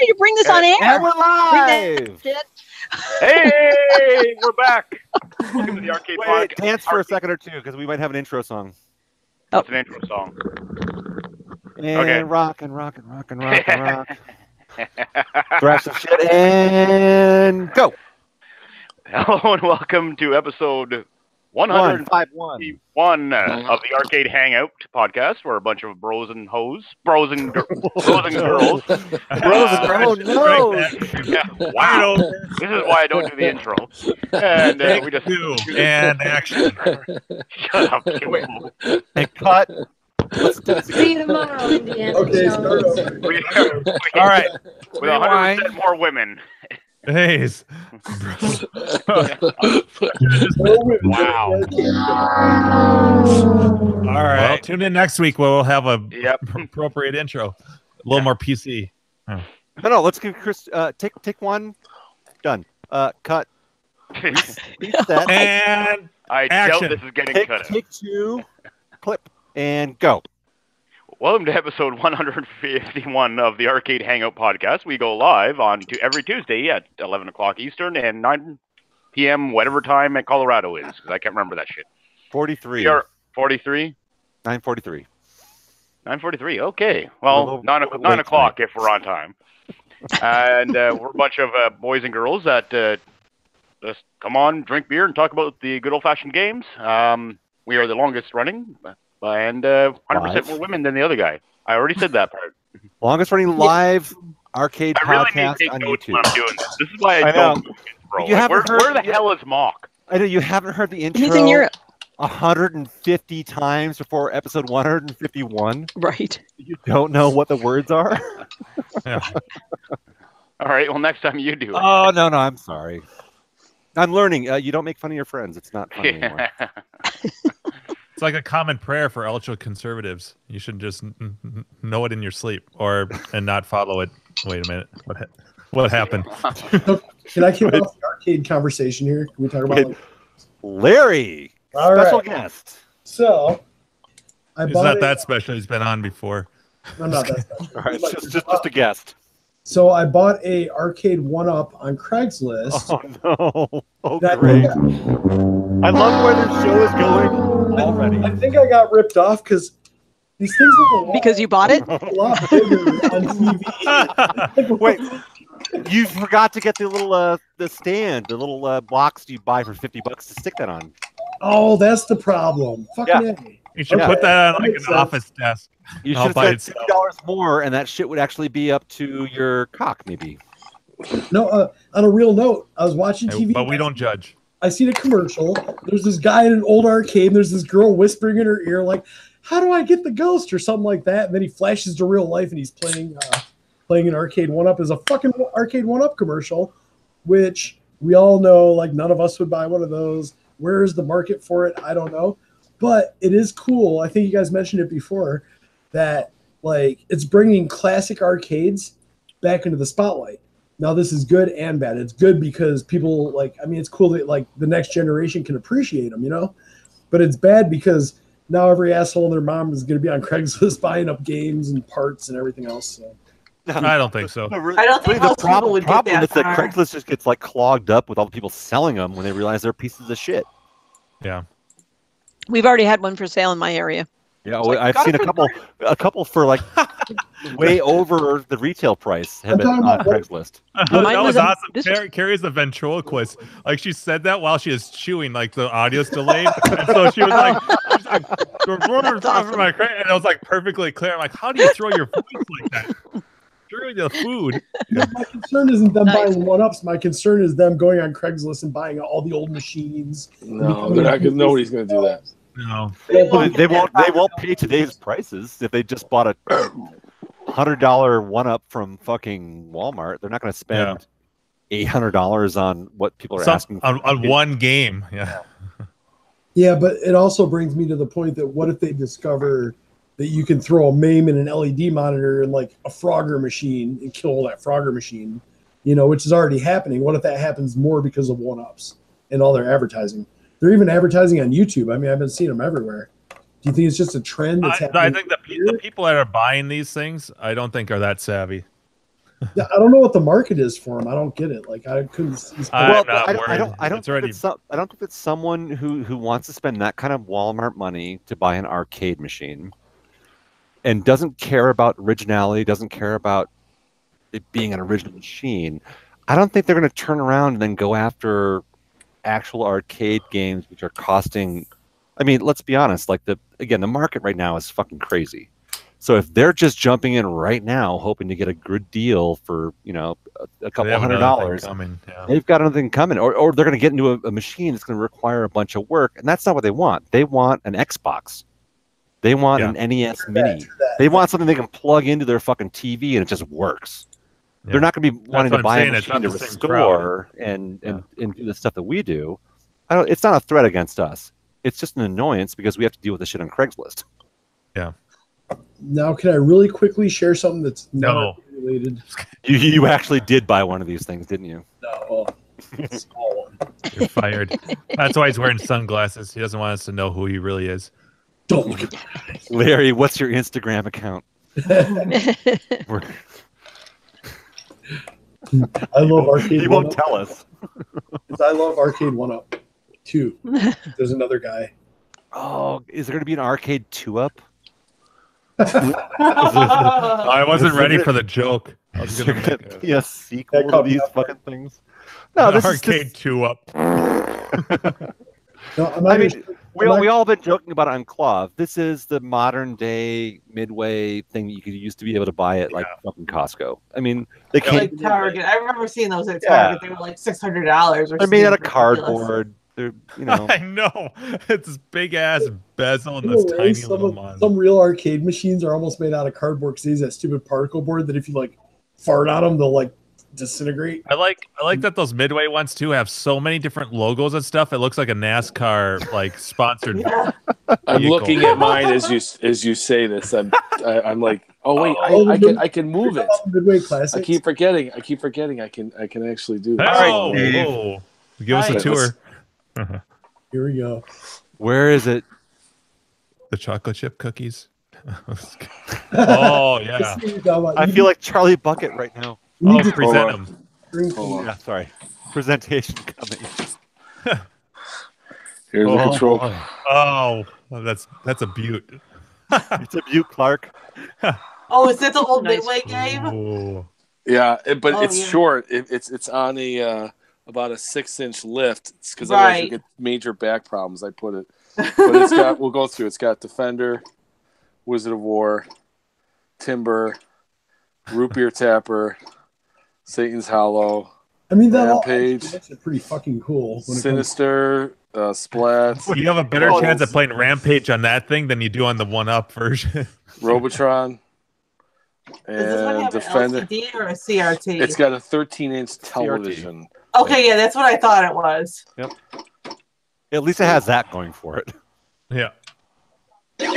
you bring this on air? And we're Bring live. that shit. Hey, we're back. Welcome to the Arcade Podcast. Dance for a second or two, because we might have an intro song. It's an intro song. And Okay. rock and rock and rock and rock and rock. Thrash some shit and go. Hello and welcome to episode 151 of the Arcade Hangout podcast, where a bunch of bros and girls. Bros and girls. Oh no! Yeah, wow. This is why I don't do the intro. And we just and action. shut up. Wait. And cut. Let's do this See you tomorrow, Indiana Okay, Jones. All right. With 100% more women. Hey. Wow. All right. Well, tune in next week where we'll have a appropriate intro. A little more PC. No. Let's give Chris. Take one. Done. Cut. Reset. And I action. doubt this is getting cut out. Take two. Clip and go. Welcome to episode 151 of the Arcade Hangout podcast. We go live on every Tuesday at 11 o'clock Eastern and 9 p.m. whatever time at Colorado is, because I can't remember that shit. 43. We are 43? 9:43. 9:43, okay. Well, 9 o'clock if we're on time. And we're a bunch of boys and girls that just come on, drink beer, and talk about the good old-fashioned games. We are the longest running, and 100% more women than the other guy. I already said that part. Longest running live arcade I really need podcast to take on notes YouTube. when I'm doing this. This is why I I don't know. bro. You Like, haven't where heard- the hell is Mock? I know you haven't heard the intro. He's in Europe. 150 times before episode 151. Right. You don't know what the words are? Yeah. All right, well, next time you do it. Oh, no, I'm sorry. I'm learning. You don't make fun of your friends. It's not funny anymore. It's like a common prayer for ultra conservatives. You should just know it in your sleep and not follow it. Wait a minute. What happened? Can I kick off the arcade conversation here? Can we talk about like, Larry, All special right. guest. So I He's bought not a- that special. He's been on before. I'm not that special. All right, just a guest. So I bought a arcade 1-up on Craigslist. Oh, no. Oh, That- great. I love where this show is going already. I think I got ripped off because these things look a lot, Because you bought it? a lot bigger on TV. Wait, you forgot to get the little the stand, the little box you buy for $50 to stick that on. Oh, that's the problem. Fucking A. You should Okay. put that on like Makes an sense. office desk. You All should by have spent $50 more, and that shit would actually be up to your cock, maybe. No, on a real note, I was watching TV. But we don't judge. I seen a commercial. There's this guy in an old arcade, and there's this girl whispering in her ear, like, "How do I get the ghost?" or something like that. And then he flashes to real life, and he's playing an arcade 1-up as a fucking arcade 1-up commercial, which we all know, like, none of us would buy one of those. Where is the market for it? I don't know. But it is cool. I think you guys mentioned it before that, like, it's bringing classic arcades back into the spotlight. Now, this is good and bad. It's good because people, like, I mean, it's cool that, like, the next generation can appreciate them, you know? But it's bad because now every asshole and their mom is going to be on Craigslist buying up games and parts and everything else. So. I don't think so. I don't think the most people would get problem that is that far. Craigslist just gets like clogged up with all the people selling them when they realize they're pieces of shit. Yeah. We've already had one for sale in my area. Yeah, It's like, I've got seen it for a couple for like way over the retail price have been talking on about what- Craigslist. Mine That was was a- awesome. this- Carrie's the ventriloquist. Like she said that while she was chewing, like the audio's delayed. And so she was like, That's awesome. and it was like perfectly clear. I'm like, how do you throw your voice like that? Through the food. My concern isn't them Nice. buying 1-ups. My concern is them going on Craigslist and buying all the old machines. No, they're not. Nobody's going to do that. No. Well, they won't pay today's prices if they just bought a $100 1-up from fucking Walmart. They're not going to spend $800 on what people are asking for. On one game. Yeah. Yeah, but it also brings me to the point that what if they discover that you can throw a MAME in an LED monitor and like a Frogger machine and kill that Frogger machine, you know, which is already happening. What if that happens more because of 1-ups and all their advertising? They're even advertising on YouTube. I mean, I've been seeing them everywhere. Do you think it's just a trend that's happening? I think the people that are buying these things, I don't think are that savvy. Yeah, I don't know what the market is for them. I don't get it. Like I couldn't. I'm not I worried. don't think it's someone who wants to spend that kind of Walmart money to buy an arcade machine and doesn't care about originality, doesn't care about it being an original machine. I don't think they're going to turn around and then go after actual arcade games which are costing. I mean, let's be honest. Like the market right now is fucking crazy. So if they're just jumping in right now, hoping to get a good deal for a couple $100, they've got another thing coming, or they're going to get into a machine that's going to require a bunch of work, and that's not what they want. They want an Xbox. They want an NES Mini. They want something they can plug into their fucking TV and it just works. Yeah. They're not going to be wanting to buy a machine to restore and do the stuff that we do. It's not a threat against us. It's just an annoyance because we have to deal with the shit on Craigslist. Yeah. Now, can I really quickly share something that's not related? You actually did buy one of these things, didn't you? No, a small one. You're fired. That's why he's wearing sunglasses. He doesn't want us to know who he really is. Don't look at that. Larry, what's your Instagram account? I love arcade. He won't tell us. I love arcade 1-Up 2. There's another guy. Oh, is there going to be an arcade 2-Up? I wasn't ready for the joke. I was going to be a sequel to these fucking things. No, this arcade is 2-Up. No, I mean, we all been joking about Enclave. This is the modern day Midway thing that you used to be able to buy at like fucking Costco. I mean, they can't like Target. I remember seeing those at Target. They were like $600. They're made out of cardboard. They're, I know. It's this big ass bezel and this tiny little mon. Some real arcade machines are almost made out of cardboard because they use that stupid particle board that if you like fart on them, they'll like disintegrate. I like that those Midway ones too have so many different logos and stuff. It looks like a NASCAR like sponsored. I'm looking at mine as you say this. I'm like, oh wait, I can move it. Midway Classics. I keep forgetting. I can actually do that. Oh, whoa. Give us a tour. Here we go. Where is it? The chocolate chip cookies. Oh yeah. I feel like Charlie Bucket right now. Oh, present them. Yeah, sorry. Presentation coming. Here's the control. Oh, that's a beaut. It's a beaut, Clark. Oh, is that the old Midway game? Ooh. Yeah, but it's short. It's on about a 6-inch lift. It's because I get major back problems. I put it, but it's got. We'll go through. It's got Defender, Wizard of War, Timber, Root Beer Tapper, Satan's Hollow. I mean, Rampage. That's pretty fucking cool. Sinister, Splat. Well, you have a better chance of playing Rampage on that thing than you do on the 1-Up version. Robotron. And does this one have Defender. an LCD or a CRT? It's got a 13-inch television. Okay, yeah, that's what I thought it was. Yep. At least it has that going for it. Yeah. Right.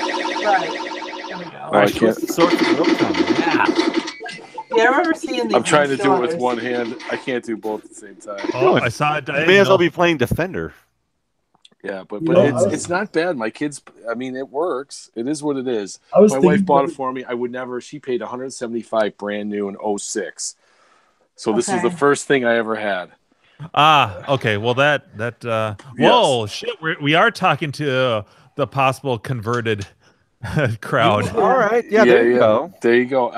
There we go. I can't. Yeah, I remember seeing these. I'm trying to do it with one hand. I can't do both at the same time. Oh, I saw it. You may as well be playing Defender. Yeah, but it's not bad. My kids, I mean, it works. It is what it is. My wife bought it for me. I would never. She paid $175 brand new in 2006. So this is the first thing I ever had. Okay. Well, whoa, shit. We are talking to the possible converted crowd. All right. Yeah, there you go. There you go.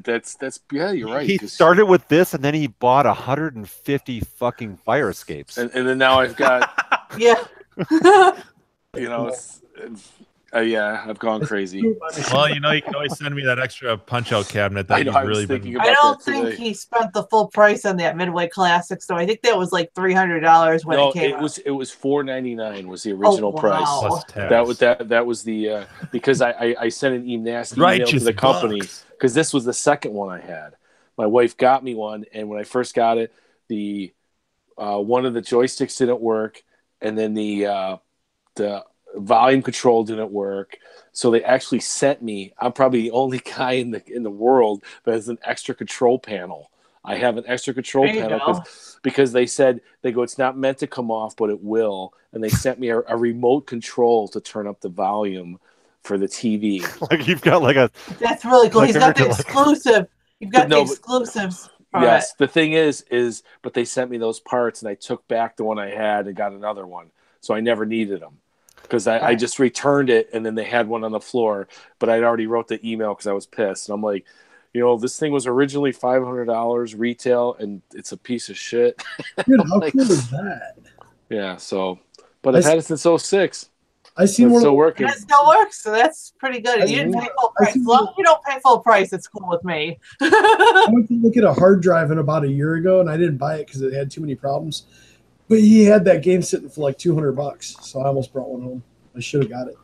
That's you're right. He started with this and then he bought 150 fucking fire escapes. And then now I've got I've gone crazy. Well, you can always send me that extra punch-out cabinet that you've really been. I don't think he spent the full price on that Midway Classic, so I think that was like $300 when it came out. It was $4.99 was the original price. Plus tax. That was the because I sent an nasty email to the company because this was the second one I had. My wife got me one, and when I first got it, the one of the joysticks didn't work, and then the volume control didn't work, so they actually sent me. I'm probably the only guy in the world that has an extra control panel. I have an extra control panel because they said it's not meant to come off, but it will, and they sent me a remote control to turn up the volume for the TV. Like you've got like a. That's really cool. He's got the exclusive. You've got the exclusives. Yes, the thing is, but they sent me those parts, and I took back the one I had and got another one, so I never needed them because I just returned it, and then they had one on the floor, but I'd already wrote the email because I was pissed, and I'm like, this thing was originally $500 retail, and it's a piece of shit. Dude, how cool is that? Yeah, but I've had it since 06. I seen one still working. It still works, so that's pretty good. And you didn't pay full price. As long as you don't pay full price, it's cool with me. I went to look at a hard drive in about a year ago, and I didn't buy it because it had too many problems. But he had that game sitting for like $200, so I almost brought one home. I should have got it.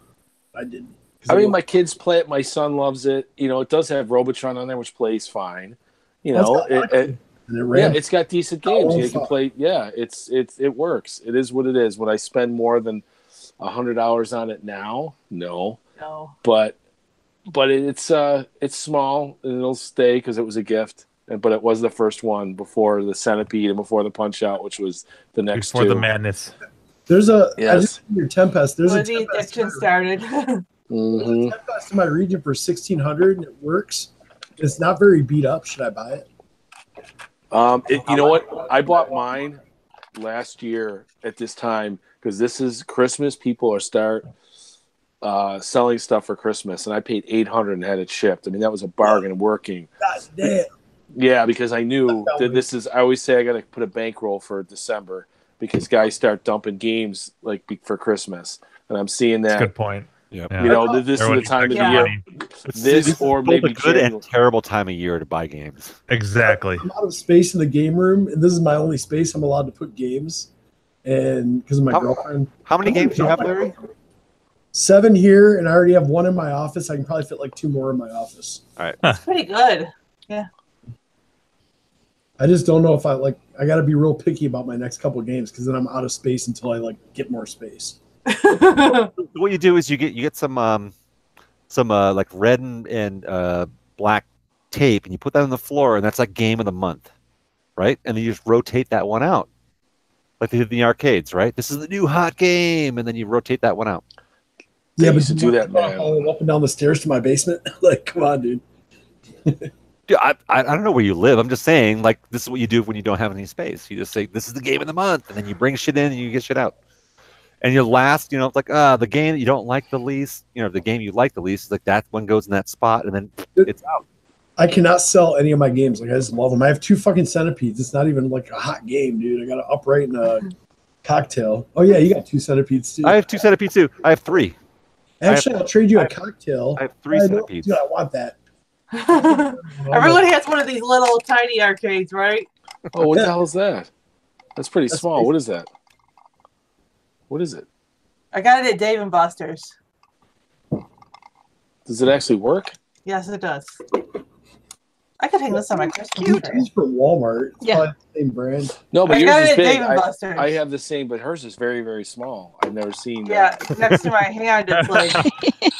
I didn't. I mean, my kids play it. My son loves it. It does have Robotron on there, which plays fine. It's got decent games. You can play. Yeah, it works. It is what it is. Would I spend more than $100 on it now? No. But it's small and it'll stay because it was a gift. But it was the first one before the Centipede and before the Punch Out, which was the next before the madness. There's I just your Tempest. There's a the addiction started. Mm-hmm. Tempest in my region for $1,600 and it works. It's not very beat up. Should I buy it? You know what? I bought mine last year at this time because this is Christmas. People are selling stuff for Christmas, and I paid $800 and had it shipped. I mean, that was a bargain working. God damn. Yeah, because I knew that this is. I always say I got to put a bankroll for December because guys start dumping games like for Christmas, and I'm seeing that. That's a good point. Yeah. This is the time of the year. This or maybe a good and terrible time of year to buy games. Exactly. I'm out of space in the game room, and this is my only space I'm allowed to put games. And because of my girlfriend. How many games do you have, Larry? 7 here, and I already have 1 in my office. I can probably fit like 2 more in my office. All right. That's pretty good. Yeah. I just don't know if I got to be real picky about my next couple of games because then I'm out of space until I get more space. What you do is you get some like red and black tape, and you put that on the floor, and that's like game of the month, right? And then you just rotate that one out, like they did in the arcades, right? This is the new hot game, and then you rotate that one out. Yeah, but to do that, man. Up and down the stairs to my basement. Like, come on, dude. Dude, I don't know where you live. I'm just saying, like, this is what you do when you don't have any space. You just say, this is the game of the month, and then you bring shit in and you get shit out. And your last, it's like, the game that you don't like the least, the game you like the least, like that one goes in that spot, and then it's out. I cannot sell any of my games. Like, I just love them. I have 2 fucking Centipedes. It's not even like a hot game, dude. I got to upright in a cocktail. Oh, yeah, you got 2 Centipedes, too. I have 2 Centipedes, too. I have 3. Actually, I'll trade you a cocktail. I have 3 Centipedes. Dude, I want that. Everyone has one of these little tiny arcades, right? Oh, what the hell is that? That's pretty small. Crazy. What is that? What is it? I got it at Dave and Buster's. Does it actually work? Yes, it does. I could hang this on my Christmas tree. It's from Walmart. It's probably the same brand. No, but I yours got is it at big. Dave and Buster's. I have the same, but hers is very, very small. I've never seen that. Yeah, next to my hand, it's like.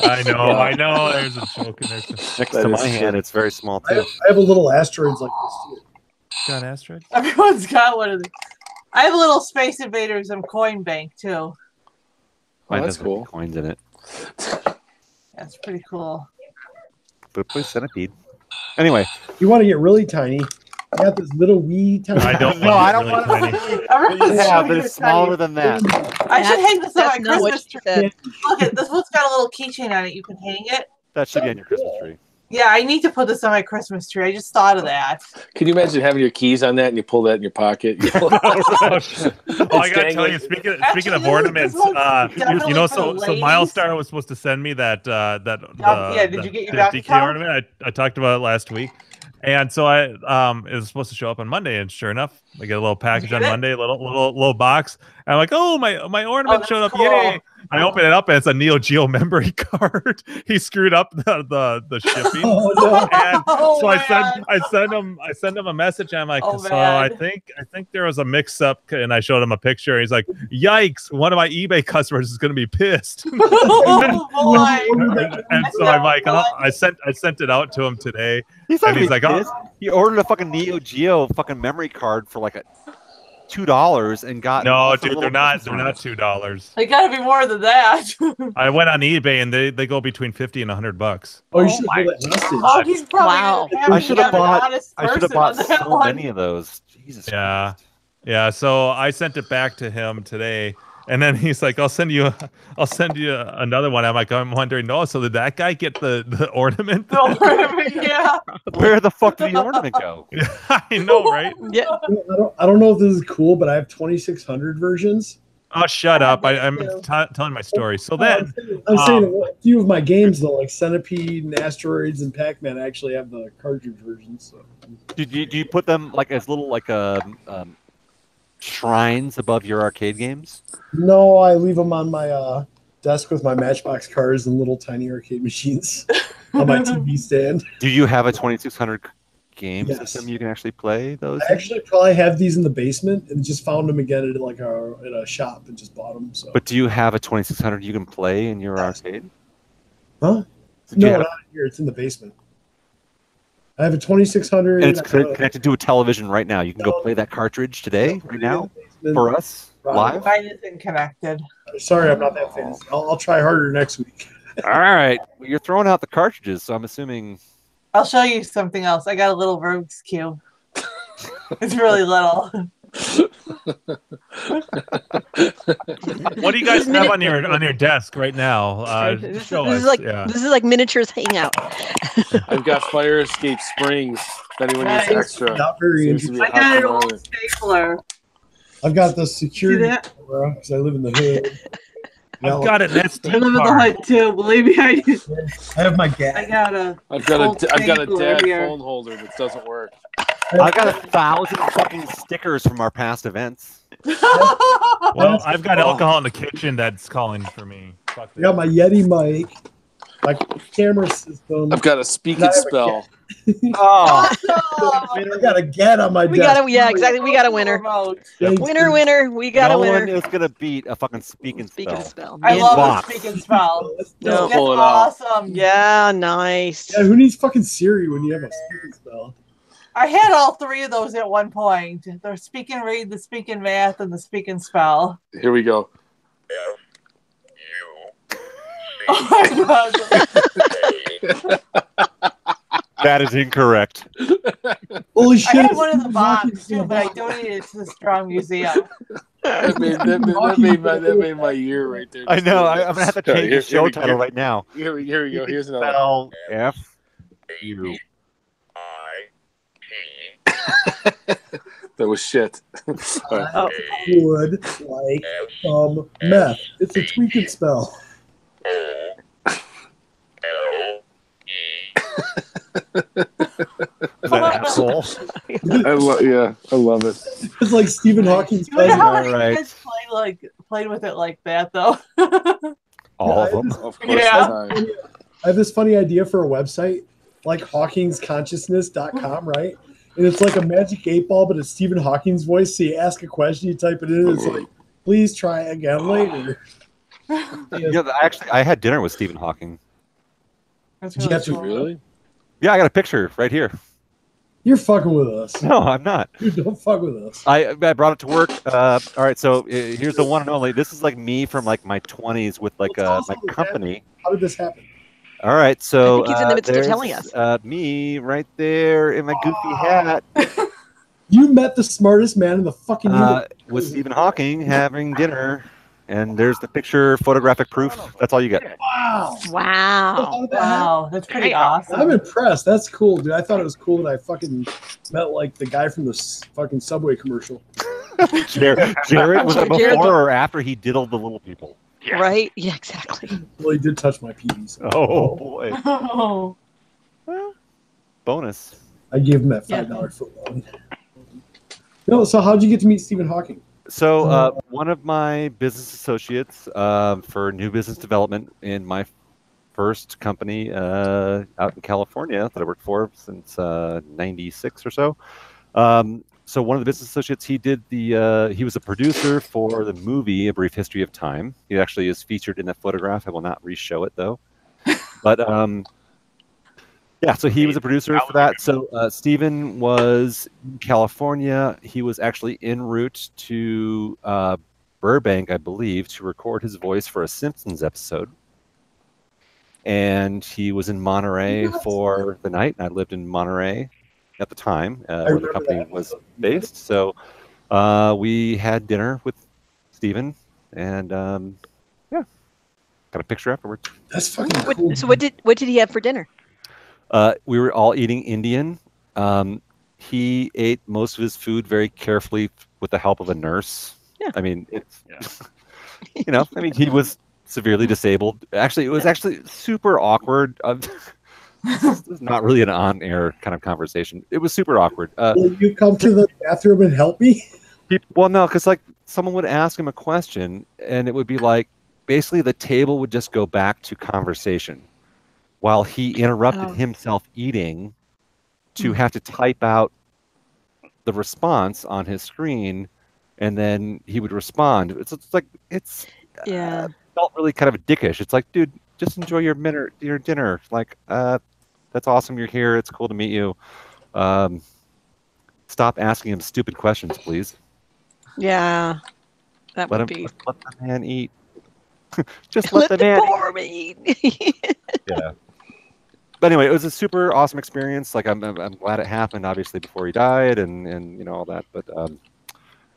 I know. There's a joke in there. Next to my hand, it's very small, too. I have a little asteroids like this, too. Got asteroids? Everyone's got one of these. I have a little Space Invaders and coin bank, too. Mine that's doesn't cool. have coins in it. That's pretty cool. But please Centipede. Anyway, you want to get really tiny. I got this little wee tiny. I don't. No, I don't want to. Yeah, but it's smaller than that. I should hang this on my not what Christmas she tree. said. Look at this one's got a little keychain on it. You can hang it. That should be on your Christmas tree. Yeah, I need to put this on my Christmas tree. I just thought of that. Can you imagine having your keys on that and you pull that in your pocket? Oh, I gotta tell you, speaking of ornaments, so Milestar was supposed to send me that did you get your DK ornament? I talked about it last week, and so it was supposed to show up on Monday, and sure enough, I get a little package on Monday, a little box. And I'm like, oh, my ornament showed up! Cool. Yay! I open it up and it's a Neo Geo memory card. He screwed up the shipping. Oh, no. And so I send him a message. And I'm like, I think there was a mix up, and I showed him a picture. And he's like, yikes! One of my eBay customers is going to be pissed. Oh, boy. And so I'm like, I sent it out to him today. He's like, he ordered a fucking Neo Geo fucking memory card for like $2 and got No, dude, they're not $2. They gotta be more than that. I went on eBay and they go between $50 and $100. Oh, you should hold that hostage. Oh, he's probably Wow. I should have bought so many of those. Jesus. Yeah. Yeah, so I sent it back to him today, and then he's like, I'll send you another one. I'm wondering, no, so did that guy get the ornament? The ornament, yeah. Where the fuck did the ornament go? I know, right? Yeah. I don't know if this is cool, but I have 2600 versions. Oh, shut up. I'm telling my story. So then I'm saying a few of my games though, like Centipede and Asteroids and Pac-Man, I actually have the cartridge versions. So. Do you put them like as little like shrines above your arcade games? No, I leave them on my desk with my Matchbox cars and little tiny arcade machines on my TV stand. Do you have a 2600 game Yes. system you can actually play those? I actually probably have these in the basement and just found them again at like at a shop and just bought them. So. But do you have a 2600 you can play in your arcade? Huh? Do you No, have- not here. It's in the basement. I have a 2600. And it's connected to a television right now. You can go play that cartridge today, right now, for us, live. Mine isn't connected. Sorry, I'm not that fancy. I'll try harder next week. All right. Well, you're throwing out the cartridges, so I'm assuming. I'll show you something else. I got a little Rubik's Cube. It's really little. what do you guys have on your desk right now? This Show is us. like Yeah. this is like miniatures hangout. I've got fire escape springs. If anyone needs Nice. extra. Not very Seems to interesting. be a I got hot an old commodity. stapler. I've got the security See that? camera because I live in the hood. I've got an SD I live in the card. hood too. Believe me, I do. I have my I gas. got a. I've got old a stapler dad here. phone holder that doesn't work. I got 1,000 fucking stickers from our past events. Well, I've got alcohol in the kitchen that's calling for me. Fuck I got my Yeti mic, my camera system. I've got a speak I and have a spell. Oh, I got a GAT on my We desk. got a exactly. We got a winner. Thank Winner, you. winner. We got no a winner. one is gonna beat a fucking speak and Speaking spell. of spell. I In love box. the speak and spell. No. That's Pull it out. awesome. Yeah, nice. Yeah, who needs fucking Siri when you have a speaking spell? I had all three of those at one point. The speak and read, the speak and math, and the speak and spell. Here we go. Oh my god. That is incorrect. Holy I shit! had one in the box too, but I donated it to the Strong Museum. That made my year right there. I know. I'm gonna have to change the Here show we- title right now. Here we go. Here's another. Spell F U. That was shit. All right. Oh. Would like meth. It's a tweaking spell. Asshole. I love it. It's like Stephen Hawking's You know cousin. how many Alright. kids played with it like that though? All of them. Of course. Yeah. I have this funny idea for a website, like hawkingsconsciousness.com, right? And it's like a magic 8-ball, but it's Stephen Hawking's voice. So you ask a question, you type it in, and it's like, please try again later. Yeah, I had dinner with Stephen Hawking. That's Did you have to- cool. Really? Yeah, I got a picture right here. You're fucking with us. No, I'm not. Dude, don't fuck with us. I brought it to work. All right, so here's the one and only. This is like me from like my 20s with like Well, tell us my how this company. How did this happen? All right, so I think he's in the midst of there's, telling us. Me right there in my goofy hat You met the smartest man in the fucking universe. with Stephen Hawking having dinner, and there's the picture, photographic proof. That's all you get. Wow. Wow. Wow, that's pretty I'm awesome. impressed. That's cool, dude. I thought it was cool that I fucking met like the guy from the fucking Subway commercial. Jared was it Jared- before or after he diddled the little people? Yeah. Right? Yeah, exactly. Well, he did touch my peepees. So Oh boy, Oh. bonus. I gave him that $5 foot long. No, so how'd you get to meet Stephen Hawking? So one of my business associates for new business development in my first company out in California that I worked for since '96 or so. So one of the business associates, he was a producer for the movie A Brief History of Time. He actually is featured in that photograph. I will not re-show it though. But Yeah, so he was a producer for that. So Steven was in California. He was actually en route to Burbank, I believe, to record his voice for a Simpsons episode. And he was in Monterey for the night. I lived in Monterey at the time where the company was based. So we had dinner with Steven and yeah, got a picture afterwards. That's fucking cool. So what did he have for dinner? We were all eating Indian. He ate most of his food very carefully with the help of a nurse. Yeah. I mean, it's you know, I mean, he was severely disabled. Actually, it was actually super awkward. This is not really an on-air kind of conversation. It was super awkward. Will you come to the bathroom and help me? Well, no, because like someone would ask him a question, and it would be like basically the table would just go back to conversation, while he interrupted himself eating to have to type out the response on his screen, and then he would respond. It's felt really kind of dickish. It's like, dude, just enjoy your dinner. Like, that's awesome you're here. It's cool to meet you. Stop asking him stupid questions, please. Yeah, that let be. Let the man eat. Just let the man eat. Yeah. But anyway, it was a super awesome experience. Like I'm glad it happened, obviously, before he died, and you know all that. But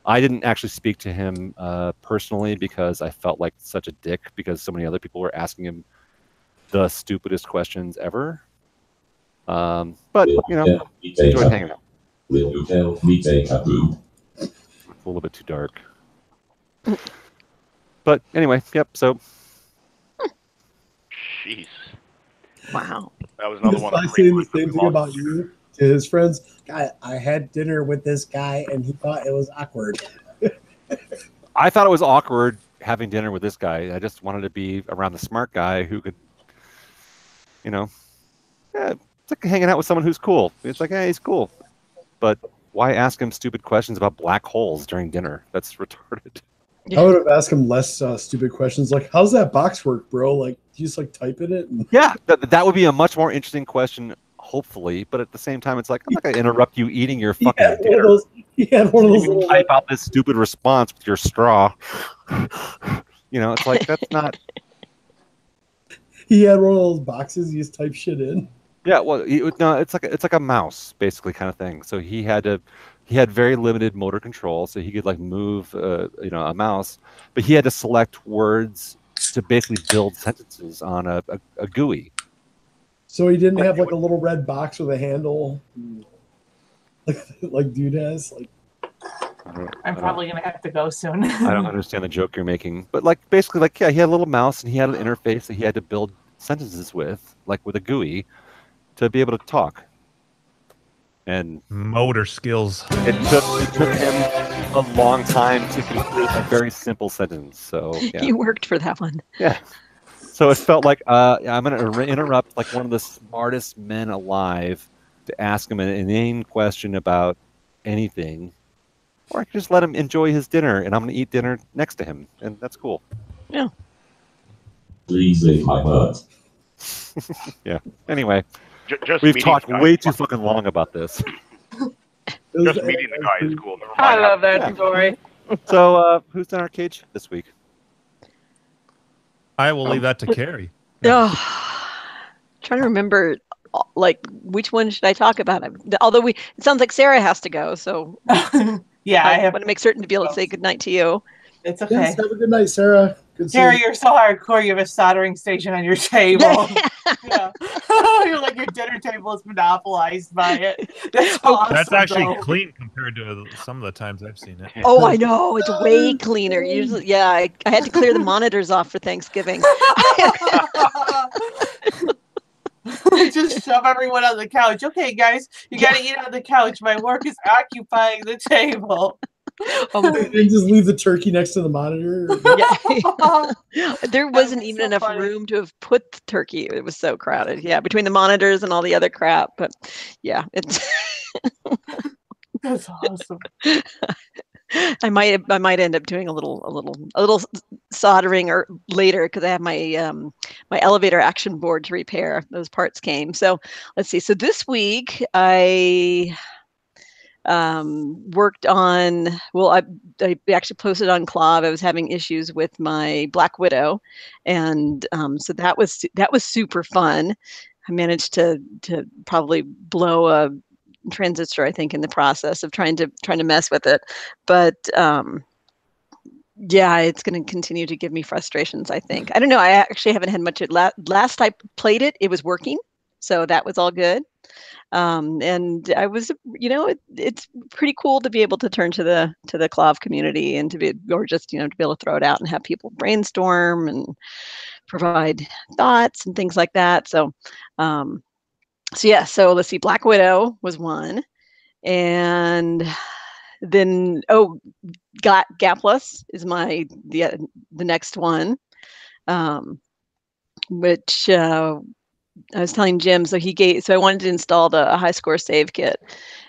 I didn't actually speak to him personally because I felt like such a dick because so many other people were asking him the stupidest questions ever. But you know, enjoyed hanging out. Will you tell me take a poop? It's a little bit too dark. But anyway, yep. So. Jeez. Wow. That was another one. I saying the same thing about you to his friends. I had dinner with this guy and he thought it was awkward. I thought it was awkward having dinner with this guy. I just wanted to be around the smart guy who could, you know, it's like hanging out with someone who's cool. It's like, hey, he's cool. But why ask him stupid questions about black holes during dinner? That's retarded. I would have asked him less stupid questions like, how's that box work, bro? Like, you just like type in it? And... Yeah, that would be a much more interesting question, hopefully. But at the same time, it's like, I'm not going to interrupt you eating your fucking dinner. He had one of those little... type out this stupid response with your straw. You know, it's like, that's not... He had one of those boxes you just type shit in. Yeah, well, no, it's like a mouse, basically, kind of thing. So he had very limited motor control, so he could like move, you know, a mouse, but he had to select words to basically build sentences on a GUI. So he didn't have like a little red box with a handle, like dude has. Like, I'm probably gonna have to go soon. I don't understand the joke you're making, but like basically, like yeah, he had a little mouse and he had an interface that he had to build sentences with, like with a GUI, to be able to talk. And motor skills. It took him a long time to complete a very simple sentence. So yeah. He worked for that one. Yeah. So it felt like I'm going to interrupt like one of the smartest men alive to ask him an inane question about anything, or I can just let him enjoy his dinner, and I'm going to eat dinner next to him, and that's cool. Yeah. Please leave my butt. Yeah. Anyway. Just we've talked way too fucking long about this. Just meeting the guy is cool. I love that story. So, who's in our cage this week? I will leave that to Carrie. Trying to remember, like, which one should I talk about? Although it sounds like Sarah has to go, so yeah, I want to make certain to be able to say goodnight to you. It's okay. Yes, have a good night, Sarah. Good Carrie, you're so hardcore. You have a soldering station on your table. Yeah. You're like your dinner table is monopolized by it. That's awesome. That's actually clean compared to some of the times I've seen it. Oh, I know. It's way cleaner. Usually, yeah, I had to clear the monitors off for Thanksgiving. Just shove everyone on the couch. Okay, guys, you got to eat on the couch. My work is occupying the table. And just leave the turkey next to the monitor. Yeah. There wasn't even enough room to have put the turkey. It was so crowded. Yeah, between the monitors and all the other crap. But yeah, it's that's awesome. I might end up doing a little soldering or later because I have my my elevator action board to repair. Those parts came. So let's see. So this week I worked on. Well, I actually posted on Clav. I was having issues with my Black Widow, and so that was super fun. I managed to probably blow a transistor, I think, in the process of trying to mess with it. But yeah, it's going to continue to give me frustrations, I think. I don't know. I actually haven't had much. Last I played it, it was working. So that was all good. And I was, it's pretty cool to be able to turn to the Clav community and to be, or just, to be able to throw it out and have people brainstorm and provide thoughts and things like that. So, so yeah, so let's see, Black Widow was one. And then, Gapless is the next one, which I was telling Jim. So I wanted to install a high score save kit.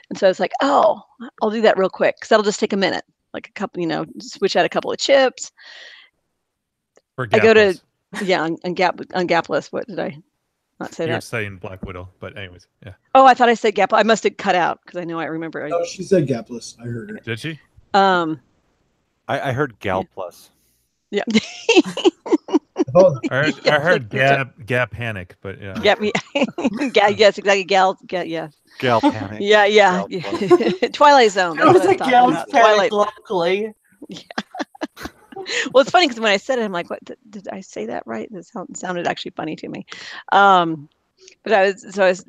And so I was like, oh, I'll do that real quick because that'll just take a minute, like a couple, switch out a couple of chips. I go to, on Gapless. What did I not say? You're saying Black Widow, but anyways, yeah. Oh, I thought I said Gapless. I must have cut out because I know I remember. No, she said Gapless. I heard her. Did she? I heard Gal Plus. Yeah. I heard Gap Panic, but yeah. Yes, exactly. Gal Panic. Yeah. Twilight Zone. It was like Gal's Panic locally. Yeah. Well, it's funny because when I said it, I'm like, "What did I say that right?" This sounded actually funny to me. But I was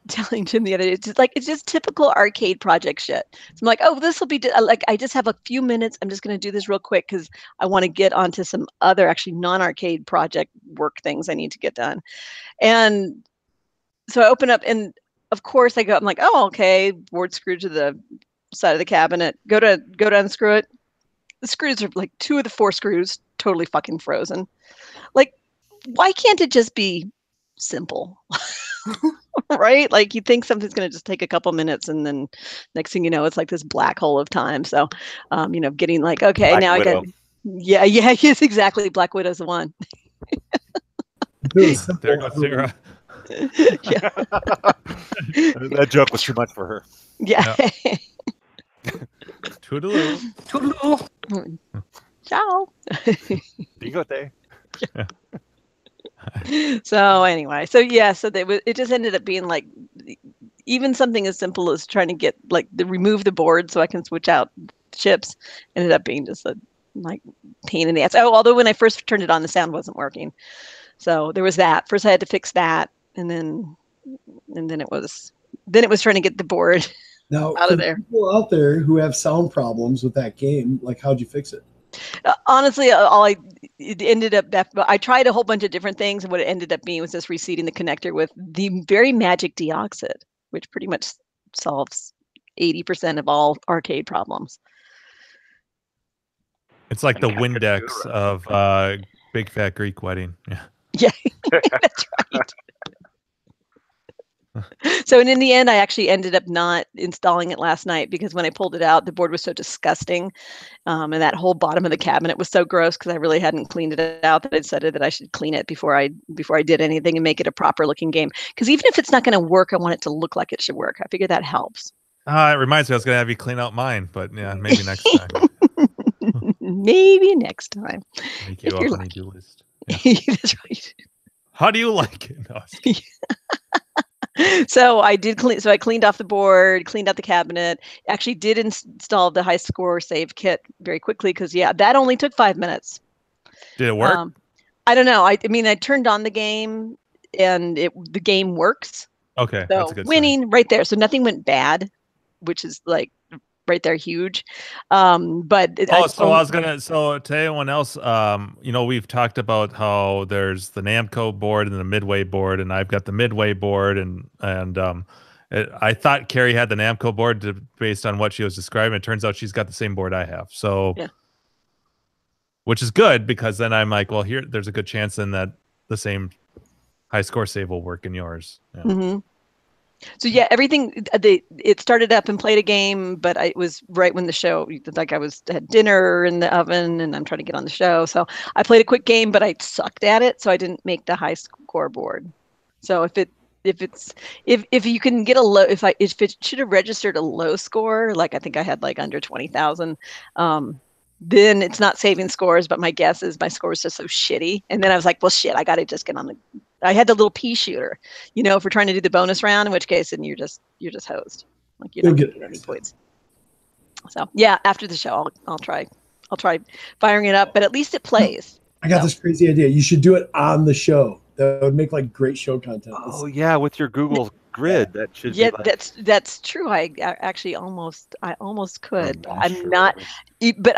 telling Jim the other day, it's just typical arcade project shit. So I'm like, oh, this will be like, I just have a few minutes. I'm just going to do this real quick because I want to get onto some other actually non-arcade project work things I need to get done. And so I open up, and of course I'm like, oh, okay, board screwed to the side of the cabinet. Go to unscrew it. The screws are like 2 of the 4 screws totally fucking frozen. Like, why can't it just be simple? Right? Like, you think something's going to just take a couple minutes, and then next thing you know, it's like this black hole of time. So, getting like, okay, Black now Widow. yes, exactly. Black Widow's the one. There goes Sarah. Yeah. That joke was too much for her. Yeah. Toodaloo. Toodaloo. Ciao. Bigote. So anyway, it just ended up being like, even something as simple as trying to get remove the board so I can switch out chips ended up being just a pain in the ass. Oh, although when I first turned it on, the sound wasn't working. So there was that. First I had to fix that, and then it was trying to get the board now out of there. People out there who have sound problems with that game, how'd you fix it? Honestly, it ended up I tried a whole bunch of different things, and what it ended up being was just reseating the connector with the very magic deoxid, which pretty much solves 80% of all arcade problems. It's like the Windex of Big Fat Greek Wedding. Yeah, that's right. So in the end, I actually ended up not installing it last night because when I pulled it out, the board was so disgusting, and that whole bottom of the cabinet was so gross because I really hadn't cleaned it out that I decided that I should clean it before I did anything and make it a proper looking game. Because even if it's not going to work, I want it to look like it should work. I figure that helps. It reminds me, I was going to have you clean out mine, but yeah, maybe next time. Maybe next time. Make you a honey-do list. Yeah. That's right. How do you like it? No, so I did clean. So I cleaned off the board, cleaned out the cabinet. Actually, did install the high score save kit very quickly because that only took 5 minutes. Did it work? I don't know. I mean, I turned on the game, and the game works. Okay, so that's a good winning sign. right there. So nothing went bad, which is right there huge. But so to anyone else, we've talked about how there's the Namco board and the Midway board, and I've got the Midway board, and I thought Carrie had the Namco board based on what she was describing. It turns out she's got the same board I have. So, yeah. Which is good because then I'm like, well, there's a good chance then that the same high score save will work in yours. Yeah. Mm-hmm. So yeah, everything it started up and played a game, but it was right when the show, like I had dinner in the oven, and I'm trying to get on the show. So I played a quick game, but I sucked at it, so I didn't make the high scoreboard. So if you can get a low, if it should have registered a low score, like I think I had like under 20,000, then it's not saving scores. But my guess is my score was just so shitty, and then I was like, well, shit, I got to just get on the. I had the little pea shooter, if we're trying to do the bonus round, in which case, then you're just hosed. Like you don't get any points. So yeah, after the show, I'll try firing it up, but at least it plays. I got this crazy idea. You should do it on the show. That would make like great show content. Oh yeah, with your Google grid, that should. Yeah, be like... that's true. I actually almost could. I'm not, but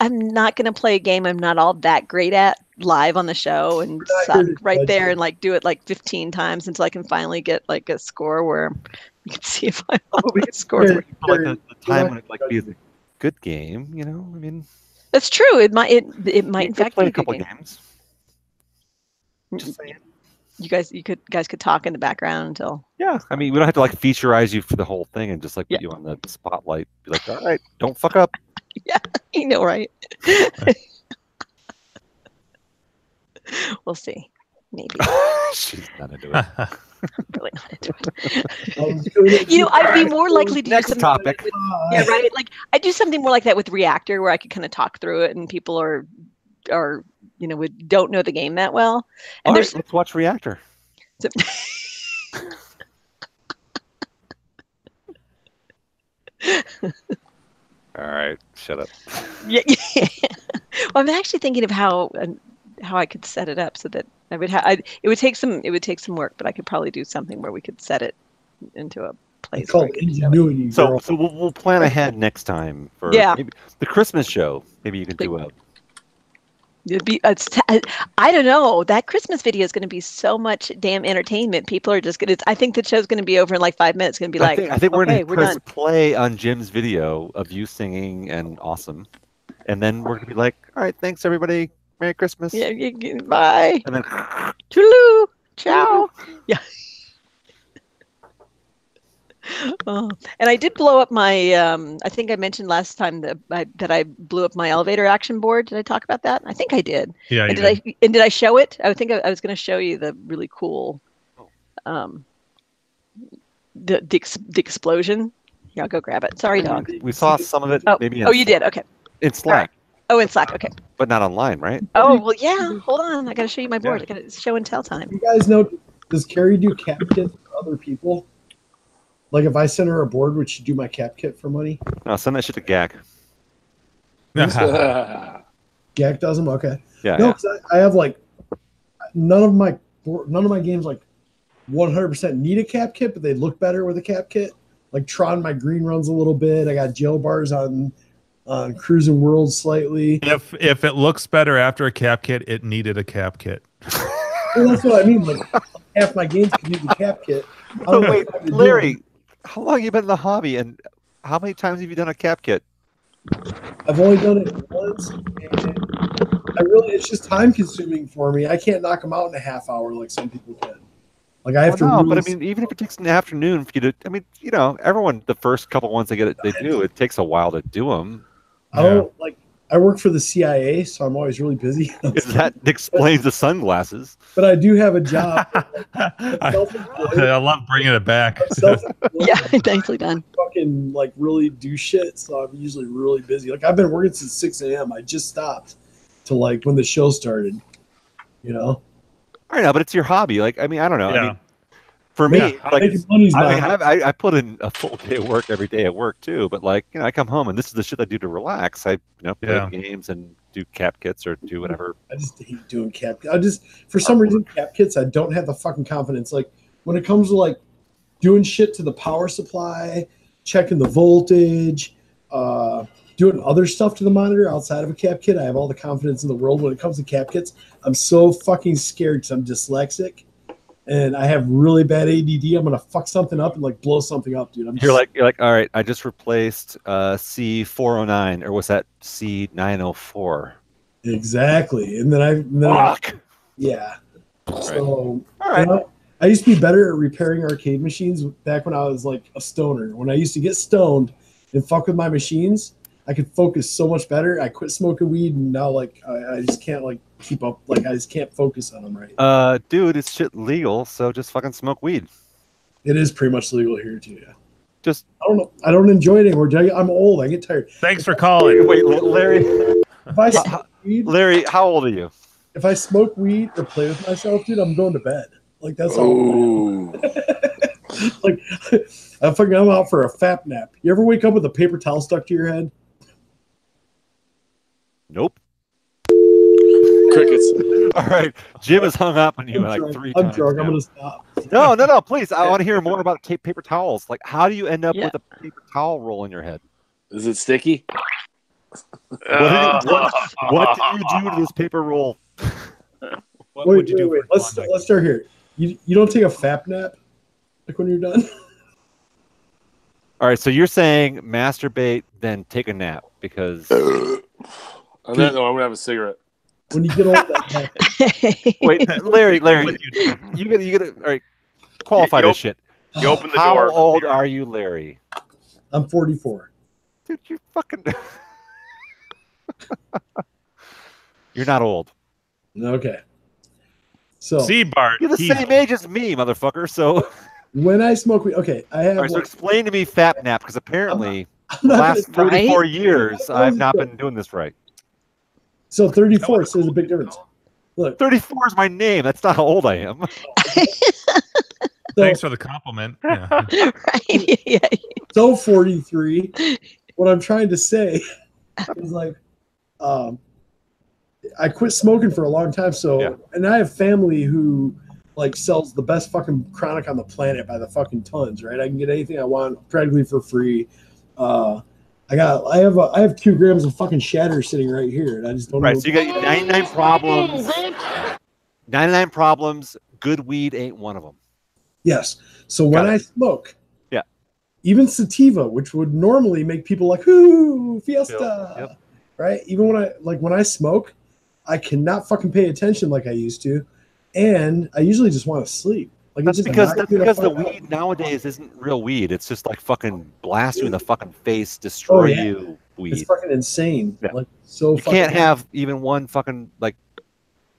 I'm not going to play a game I'm not all that great at live on the show and suck right there and like do it like 15 times until I can finally get like a score where you can see if I score. Like the time when it like be a good game, I mean. That's true. It might in fact play be a couple games. Just saying. You guys could talk in the background until. Yeah, I mean, we don't have to like featureize you for the whole thing and just like put you on the spotlight. Be like, all right, don't fuck up. Yeah, right? We'll see. Maybe. She's not into it. I'm really not into it. I'd be more likely to do something. Topic. Yeah, right. Like I do something more like that with Reactor, where I could kind of talk through it, and people are don't know the game that well. And let's watch Reactor. So, all right, shut up. Yeah. Well, I'm actually thinking of how I could set it up so that I would it would take some work, but I could probably do something where we could set it into a place. It's called ingenuity. So we'll plan ahead next time for maybe the Christmas show. Maybe you can do a. I don't know. That Christmas video is going to be so much damn entertainment. People are just going to. I think the show's going to be over in like 5 minutes. It's going to be I think we're going to press play on Jim's video of you singing and awesome, and then we're going to be like, all right, thanks everybody, Merry Christmas. Yeah, bye. And then toodaloo, ciao. Yeah. Oh, and I did blow up my. I think I mentioned last time that I blew up my elevator action board. Did I talk about that? I think I did. Yeah. And did I show it? I think I was going to show you the really cool, the explosion. Yeah, I'll go grab it. Sorry, dog. We saw some of it. Oh, maybe. You did. Okay. In Slack. Right. Oh, in Slack. Okay. But not online, right? Oh well, yeah. Hold on. I got to show you my board. I got to show and tell time. You guys know? Does Carrie do cap kits for other people? Like if I send her a board, would she do my cap kit for money? No, send that shit to Gak. Gak does them? Okay. Yeah. No, because I have like none of my games like 100% need a cap kit, but they look better with a cap kit. Like Tron, my green runs a little bit. I got jail bars on Cruising World slightly. If it looks better after a cap kit, it needed a cap kit. Well, that's what I mean. Like half my games can use a cap kit. So wait, Larry. How long have you been in the hobby, and how many times have you done a cap kit? I've only done it once, and it's just time consuming for me. I can't knock them out in a half hour like some people can. Like I have to. No, but I mean, even if it takes an afternoon for you to, I mean, everyone, the first couple ones they do. It takes a while to do them. I work for the CIA, so I'm always really busy. That explains the sunglasses. But I do have a job. I love bringing it back. Yeah, nicely done. Fucking like really do shit, so I'm usually really busy. Like I've been working since 6 a.m. I just stopped to like when the show started. I know, but it's your hobby. Like I mean, I don't know. Yeah. I mean, for me, I put in a full day of work every day at work too. But like, I come home and this is the shit I do to relax. I play games and do cap kits or do whatever. I just hate doing cap kits. For some reason, cap kits, I don't have the fucking confidence. Like when it comes to like doing shit to the power supply, checking the voltage, doing other stuff to the monitor outside of a cap kit, I have all the confidence in the world. When it comes to cap kits, I'm so fucking scared because I'm dyslexic. And I have really bad ADD. I'm gonna fuck something up and like blow something up, dude. You're like, all right. I just replaced C409, or was that C904? Exactly. And then fuck. Yeah. Right. So all right. I used to be better at repairing arcade machines back when I was like a stoner. When I used to get stoned and fuck with my machines, I could focus so much better. I quit smoking weed, and now like I just can't like keep up. Like I just can't focus on them right. Dude, it's shit legal, so just fucking smoke weed. It is pretty much legal here too. Yeah. Just I don't know. I don't enjoy it anymore. I'm old. I get tired. Thanks for calling. Wait, Larry. If I smoke weed, Larry, how old are you? if I smoke weed or play with myself, dude, I'm going to bed. Like that's all. Like I'm out for a fap nap. You ever wake up with a paper towel stuck to your head? Nope. Crickets. All right, Jim has hung up on you like 3 times. I'm drunk. now. I'm gonna stop. No, please. I want to hear more about paper towels. Like, how do you end up with a paper towel roll in your head? Is it sticky? What did you do to this paper roll? What Wait, would you do? wait. Let's start here. You don't take a fap nap like when you're done? All right, so you're saying masturbate, then take a nap because. I'm gonna have a cigarette. When you get old, that Wait, Larry, you gotta all right. Qualify this shit. You open the How door. old are you, Larry? I'm 44. Dude, you fucking. You're not old. Okay. So See, Bart. You're the same age as me, motherfucker. So. when I smoke weed, okay, I have. All right, so like, explain to me fap nap because apparently I'm the not last gonna- 34 years I've not been doing this right. So 34, so there's a big difference. Look, 34 is my name. That's not how old I am. Thanks for the compliment. Yeah. Right. Yeah. So 43. What I'm trying to say is like, I quit smoking for a long time. So, Yeah. and I have family who like sells the best fucking chronic on the planet by the fucking tons. Right? I can get anything I want practically for free. I have 2 grams of fucking shatter sitting right here, and I just don't. Right, know. so you got 99 problems. 99 problems. Good weed ain't one of them. Yes. So when I smoke, yeah, even sativa, which would normally make people like, "Ooh, fiesta," Yep. right? Even when I smoke, I cannot fucking pay attention like I used to, and I usually just want to sleep. Like that's because the weed nowadays isn't real weed. It's just like fucking blast you in the fucking face, destroy you weed. It's fucking insane. Yeah. Like so. You can't have even one fucking like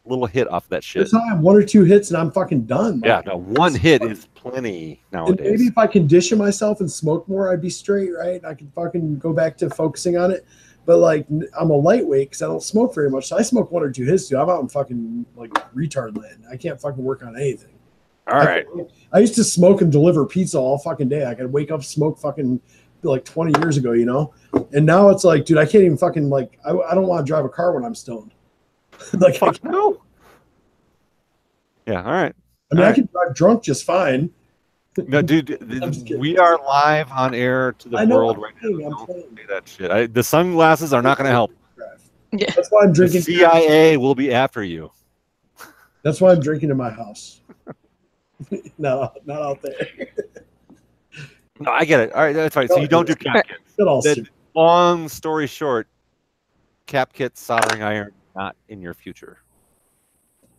little hit off that shit. That's how I have 1 or 2 hits and I'm fucking done. Yeah, no, one hit is plenty nowadays. And maybe if I condition myself and smoke more, I'd be straight, right? I could fucking go back to focusing on it. But like, I'm a lightweight because I don't smoke very much. So I smoke 1 or 2 hits, dude. I'm out in fucking like retard land. I can't fucking work on anything. All right. I used to smoke and deliver pizza all fucking day. I could wake up, smoke fucking like 20 years ago, you know? And now it's like, dude, I can't even fucking like, I don't want to drive a car when I'm stoned. Like, fuck no. Yeah, all right. I mean, I can drive drunk just fine. No, dude, we are live on air to the world right now. Don't say that shit. The sunglasses are not going to help. Yeah. That's why I'm drinking. The CIA will be after you. That's why I'm drinking in my house. No, not out there. No, I get it. All right, that's right. So you don't do cap kits. Long story short, cap kits, soldering iron, not in your future.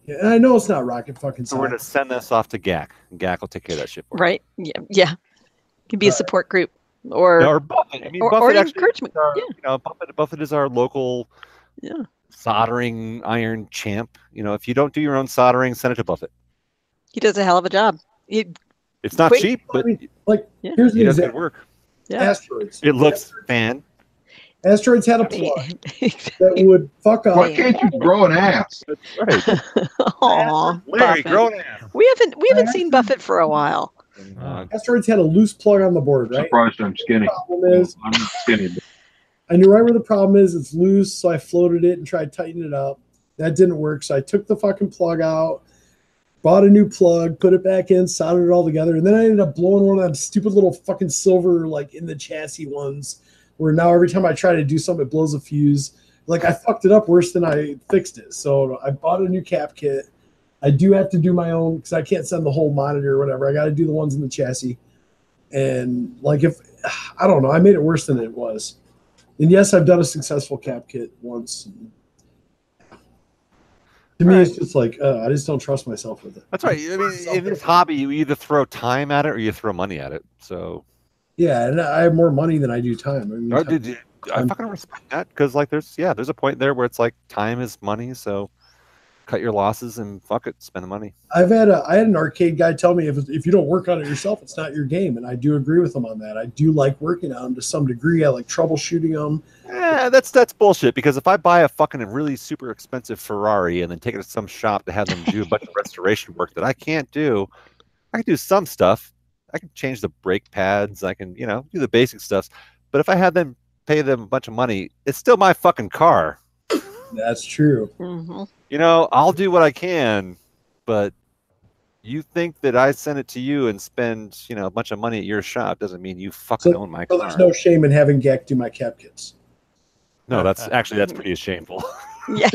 Yeah, and I know it's not rocket fucking science. So we're going to send this off to GAC. And GAC will take care of that shit for Right. Yeah. It can be a support group or Buffett. I mean, or Buffett encouragement. Buffett is our local soldering iron champ. You know, if you don't do your own soldering, send it to Buffett. He does a hell of a job. It's not cheap, but here's the he does good example. work. Yeah. Asteroids. It looks fan. Asteroids had a plug that would fuck up. Why can't you grow an ass? That's right. Aw, Larry, Buffett. grow an ass. We haven't seen Buffett for a while. Asteroids had a loose plug on the board, right? Surprised I'm skinny. The problem is, I'm not skinny. But I knew right where the problem is. It's loose, so I floated it and tried tightening it up. That didn't work, so I took the fucking plug out, bought a new plug, put it back in, soldered it all together, and then I ended up blowing one of them stupid little fucking silver, like in the chassis ones, where now every time I try to do something, it blows a fuse. Like I fucked it up worse than I fixed it. So I bought a new cap kit. I do have to do my own because I can't send the whole monitor or whatever. I got to do the ones in the chassis. And like I don't know, I made it worse than it was. And yes, I've done a successful cap kit once. To me, it's just like I just don't trust myself with it. That's right. I mean, in this hobby, you either throw time at it or you throw money at it. So yeah, and I have more money than I do time. I mean, I fucking respect that because like there's a point there where it's like time is money. So cut your losses and fuck it, spend the money. I had an arcade guy tell me if you don't work on it yourself, it's not your game, and I do agree with him on that. I do like working on them to some degree. I like troubleshooting them. Yeah, that's bullshit. Because if I buy a fucking really super expensive Ferrari and then take it to some shop to have them do a bunch of restoration work that I can't do, I can do some stuff. I can change the brake pads. I can do the basic stuff. But if I had them pay them a bunch of money, it's still my fucking car. That's true. Mm-hmm. I'll do what I can, but you think that I send it to you and spend, a bunch of money at your shop doesn't mean you fucking own my car. So there's no shame in having Gak do my cap kits. No, that's pretty shameful. Yeah.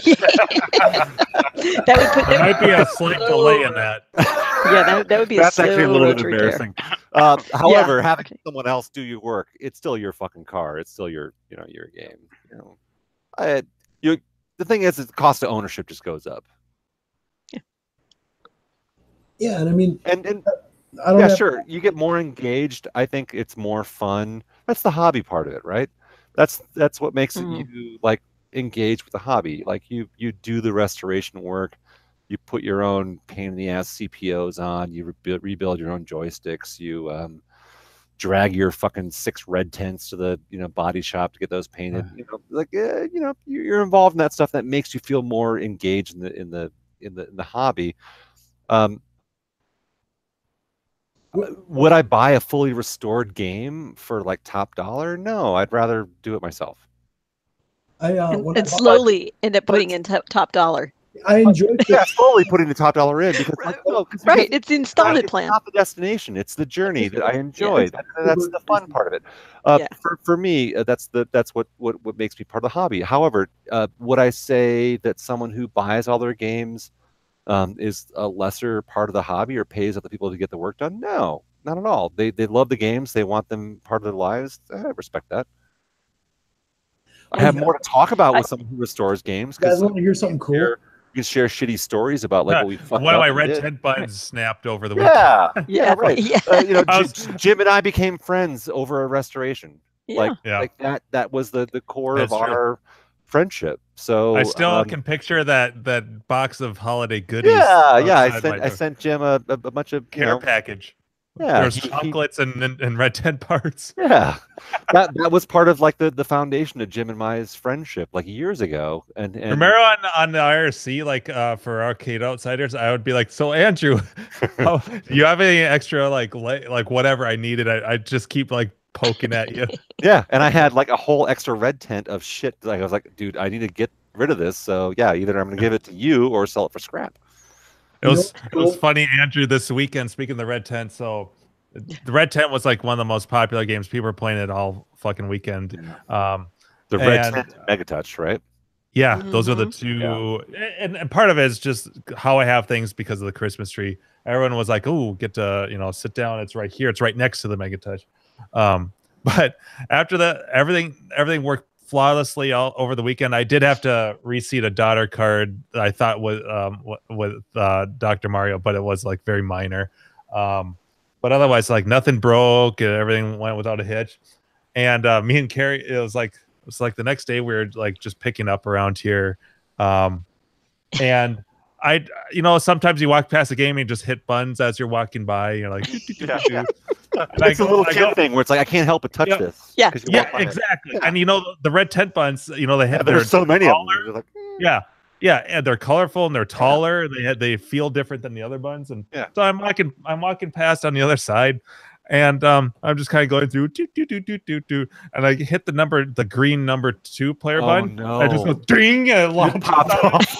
There might be a slight delay in that. Yeah, that would be that's actually a little bit embarrassing. However, having someone else do your work, it's still your fucking car. It's still your game. The thing is, the cost of ownership just goes up. Yeah, and I mean, and I don't. Sure, you get more engaged. I think it's more fun. That's the hobby part of it, right? That's what makes it you like engage with the hobby. Like you do the restoration work, you put your own pain in the ass CPOs on, you rebuild your own joysticks, you drag your fucking 6 red tents to the body shop to get those painted. You're involved in that stuff that makes you feel more engaged in the hobby. Would I buy a fully restored game for like top dollar? No, I'd rather do it myself. And slowly end up putting in top dollar. I enjoy slowly putting the top dollar in because it's the installment plan. It's not the destination; it's the journey that I enjoy. Yeah. That's the fun part of it. For me, that's what makes me part of the hobby. However, would I say that someone who buys all their games is a lesser part of the hobby or pays other people to get the work done? No, not at all. They love the games. They want them part of their lives. I respect that. I have more to talk about with someone who restores games. You guys want to hear something cool? You can share shitty stories about like what we fucked one up. Of my red tent buttons snapped over the weekend. Yeah, right. Yeah. Jim and I became friends over a restoration. Yeah. Like that was the core of our friendship. So I still can picture that box of holiday goodies. I sent Jim a bunch of care package. Yeah, there's chocolates and red tent parts. Yeah, that was part of like the foundation of Jim and my friendship like years ago. And remember on the IRC like for Arcade Outsiders, I would be like, so Andrew, do you have any extra like whatever I needed? I just keep like poking at you. Yeah, and I had like a whole extra red tent of shit. Like I was like, dude, I need to get rid of this. So yeah, either I'm gonna give it to you or sell it for scrap. It was funny, Andrew, this weekend, speaking of the red tent. So the red tent was like one of the most popular games. People were playing it all fucking weekend. The red tent and Megatouch, right? Yeah, those are the two. Yeah. And part of it is just how I have things because of the Christmas tree. Everyone was like, oh, get to, sit down. It's right here. It's right next to the Megatouch. But after that, everything worked flawlessly all over the weekend. I did have to reseat a daughter card that I thought was with Dr. Mario, but it was like very minor. But otherwise, like nothing broke. Everything went without a hitch. And me and Carrie, it was like the next day we were like just picking up around here. And I, sometimes you walk past a game and you just hit buttons as you're walking by. You're like, it's a little kid thing where it's like I can't help but touch this. Yeah, exactly. Yeah. And the red tent buttons, they have there's so many of them. Like, yeah, and they're colorful and they're taller. They feel different than the other buttons. And so I'm walking past on the other side, and I'm just kind of going through and I hit the green number 2 player button. No. I just go ding and it popped off.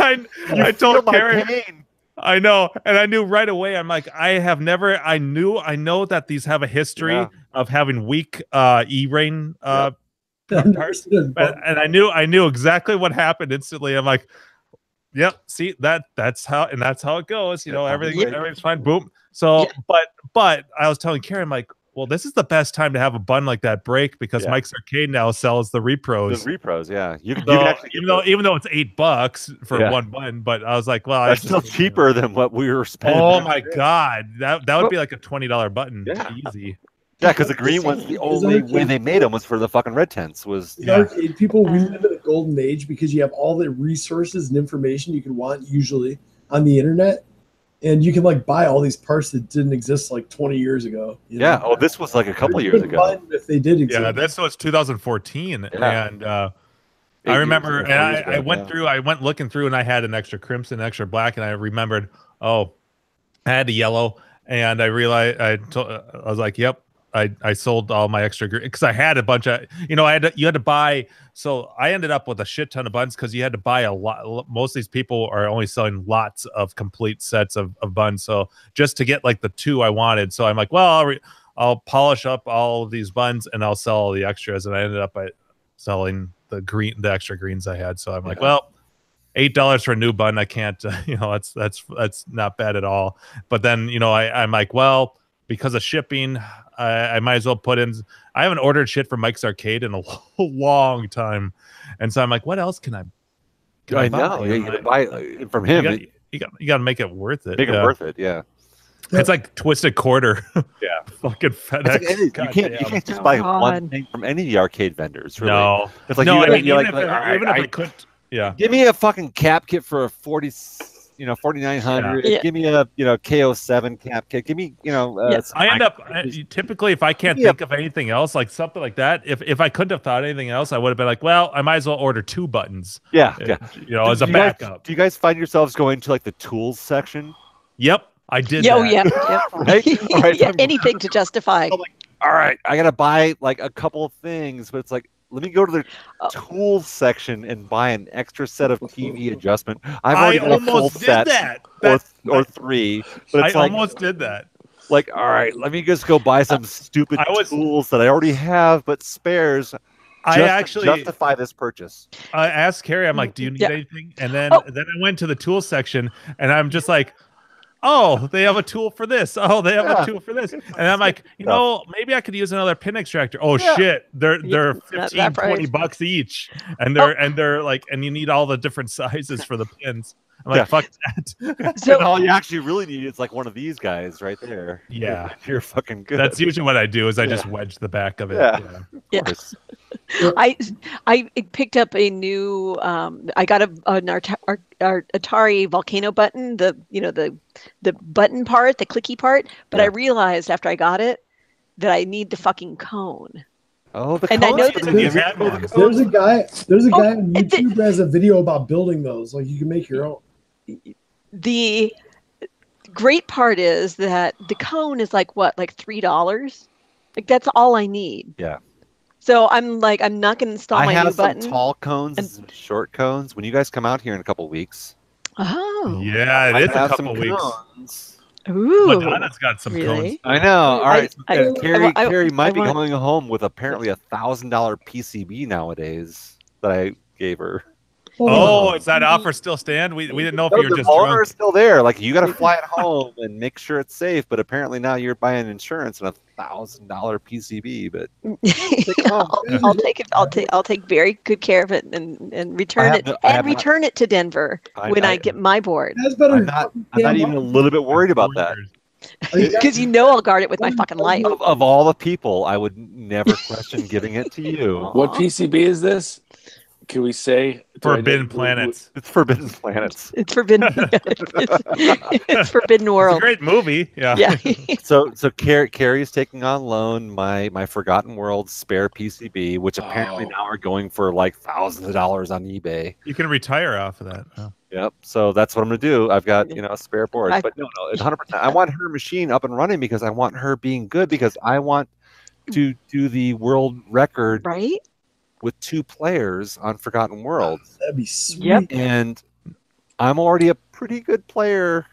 I told Karen. I know, and I knew right away. I'm like, I know that these have a history of having weak E-Rain parts, and I knew exactly what happened instantly. I'm like, yep, see that's how it goes. Everything's fine. Boom. So, but I was telling Karen, I'm like, well, this is the best time to have a bun like that break because Mike's Arcade now sells the repros. The repros, yeah. You can actually even though it's $8 for one bun, but I was like, well, that's still cheaper than what we were spending. Oh my god, that would be like a $20 button, easy. Yeah, because the green ones, the only way they made them was for the fucking red tents. Arcade people, we live in a golden age because you have all the resources and information you can want usually on the internet. And you can like buy all these parts that didn't exist like 20 years ago. Yeah. Oh, this was like a couple years ago. If they did exist. Yeah, this was 2014, and I remember. And I went through. I went looking through, and I had an extra crimson, extra black, and I remembered. Oh, I had a yellow, and I realized I was like, "Yep." I sold all my extra because I had a bunch of you had to buy. So I ended up with a shit ton of buns because you had to buy a lot. Most of these people are only selling lots of complete sets of buns. So just to get like the 2 I wanted, so I'm like, well, I'll polish up all of these buns and I'll sell all the extras. And I ended up by selling the extra greens I had. So I'm like, well, $8 for a new bun. I can't. That's not bad at all. But then I'm like, well, because of shipping, I might as well put in. I haven't ordered shit from Mike's Arcade in a long time, and so I'm like, what else can I? I know. You got to buy from him. You got to make it worth it. Make it worth it. Yeah. It's like Twisted Quarter. Yeah. Fucking FedEx. You can't just buy one thing from any of the arcade vendors. Really. No. It's like even if I could. Yeah. Give me a fucking cap kit for a 4900. Yeah. Give me a KO7 cap kit. Give me I end up typically if I can't think of anything else, like something like that. If I couldn't have thought anything else, I would have been like, well, I might as well order 2 buttons. Yeah. As a backup. Do you guys find yourselves going to like the tools section? Yep, I did. Oh yeah. Right. All right. Anything to justify. I'm like, all right, I gotta buy like a couple of things, but it's like, let me go to the tools section and buy an extra set of TV adjustment. I've already got a full set or 3. But it's I almost did that. Like, all right, let me just go buy some stupid tools that I already have, but spares. Justify this purchase. I asked Carrie, I'm like, do you need anything? And then I went to the tools section, and I'm just like, oh, they have a tool for this. Oh, they have a tool for this. And I'm like, maybe I could use another pin extractor. Oh shit, they're $15-20 each, and they're like, and you need all the different sizes for the pins. I'm like, fuck that. So all you actually really need is like one of these guys right there. Yeah, you're fucking good. That's usually what I do. Is I just wedge the back of it. Yeah. I picked up a new. I got an Atari Volcano button. The button part, the clicky part. But I realized after I got it that I need the fucking cone. Oh, the and cones. I know there's a guy on YouTube who has a video about building those. Like you can make your own. The great part is that the cone is like $3. Like that's all I need. Yeah. So I'm like, I'm not going to install my new button. I have some tall cones and some short cones. When you guys come out here in a couple weeks. Oh. Yeah, it is a couple weeks. Cones. Ooh. Madonna's got some cones. I know. All right. Carrie might be going home with apparently $1,000 PCB nowadays that I gave her. Oh, is that offer still stand? We didn't know if you were just drunk. drunk. Is still there. Like you got to fly it home and make sure it's safe. But apparently now you're buying insurance and $1,000 PCB. But I'll take it. I'll take very good care of it and return it return it to Denver when I get my board. I'm not even a little bit worried about that. Because I'll guard it with my fucking life. Of all the people, I would never question giving it to you. What PCB is this? Can we say Forbidden Planets? It's Forbidden Planets. It's forbidden. It's Forbidden World. It's a great movie. Yeah. So Carrie's taking on loan my Forgotten World spare PCB, which apparently now are going for like thousands of dollars on eBay. You can retire off of that. Oh. Yep. So that's what I'm gonna do. I've got a spare board, but no, it's 100%. I want her machine up and running because I want her being good because I want to do the world record. Right. With 2 players on Forgotten Worlds. That'd be sweet. Yep. And I'm already a pretty good player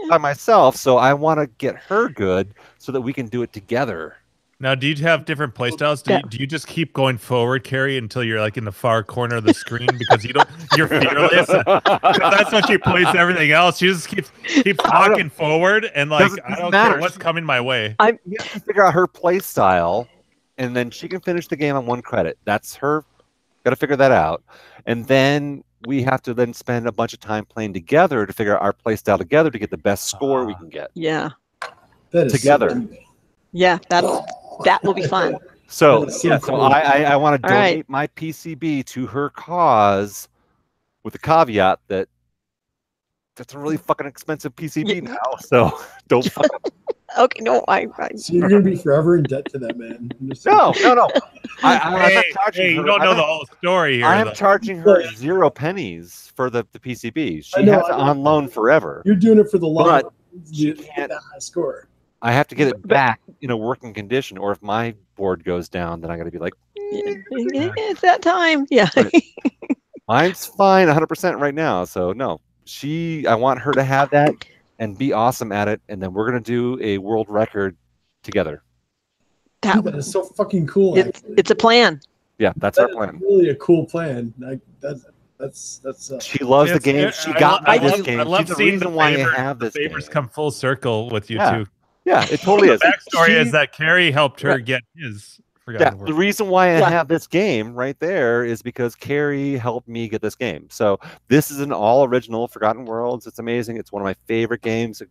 by myself, so I want to get her good so that we can do it together. Now, do you have different play styles? Do you just keep going forward, Carrie, until you're like in the far corner of the screen because you're fearless? That's what she plays everything else. She just keeps walking forward and like I don't care what's coming my way. You have to figure out her play style, and then she can finish the game on 1 credit. That's her. Got to figure that out, and then we have to then spend a bunch of time playing together to figure out our play style together to get the best score we can get. Yeah. Together. Yeah, that will be fun. So I want to donate my PCB to her cause, with the caveat that that's a really fucking expensive PCB now. So don't fuck up. Okay, no, So you're gonna be forever in debt to that man. No. Hey, you don't know the whole story here. I'm charging her 0 pennies for the PCB. She has it on loan forever. You're doing it for the long. You can't that high score. I have to get it back in a working condition, or if my board goes down, then I got to be like, it's that time. Yeah. Mine's fine 100% right now. So no, I want her to have that and be awesome at it, and then we're gonna do a world record together. That is so fucking cool. It's a plan. Yeah, that's our plan. Really a cool plan. That's. She loves the game. She got me this game. I love She's seeing the reason why I have this favors game. come full circle with you too. Yeah, it totally is. The backstory is that Carrie helped her get his. The reason why I have this game right there is because Carrie helped me get this game. So this is an all original Forgotten Worlds. It's amazing. It's one of my favorite games.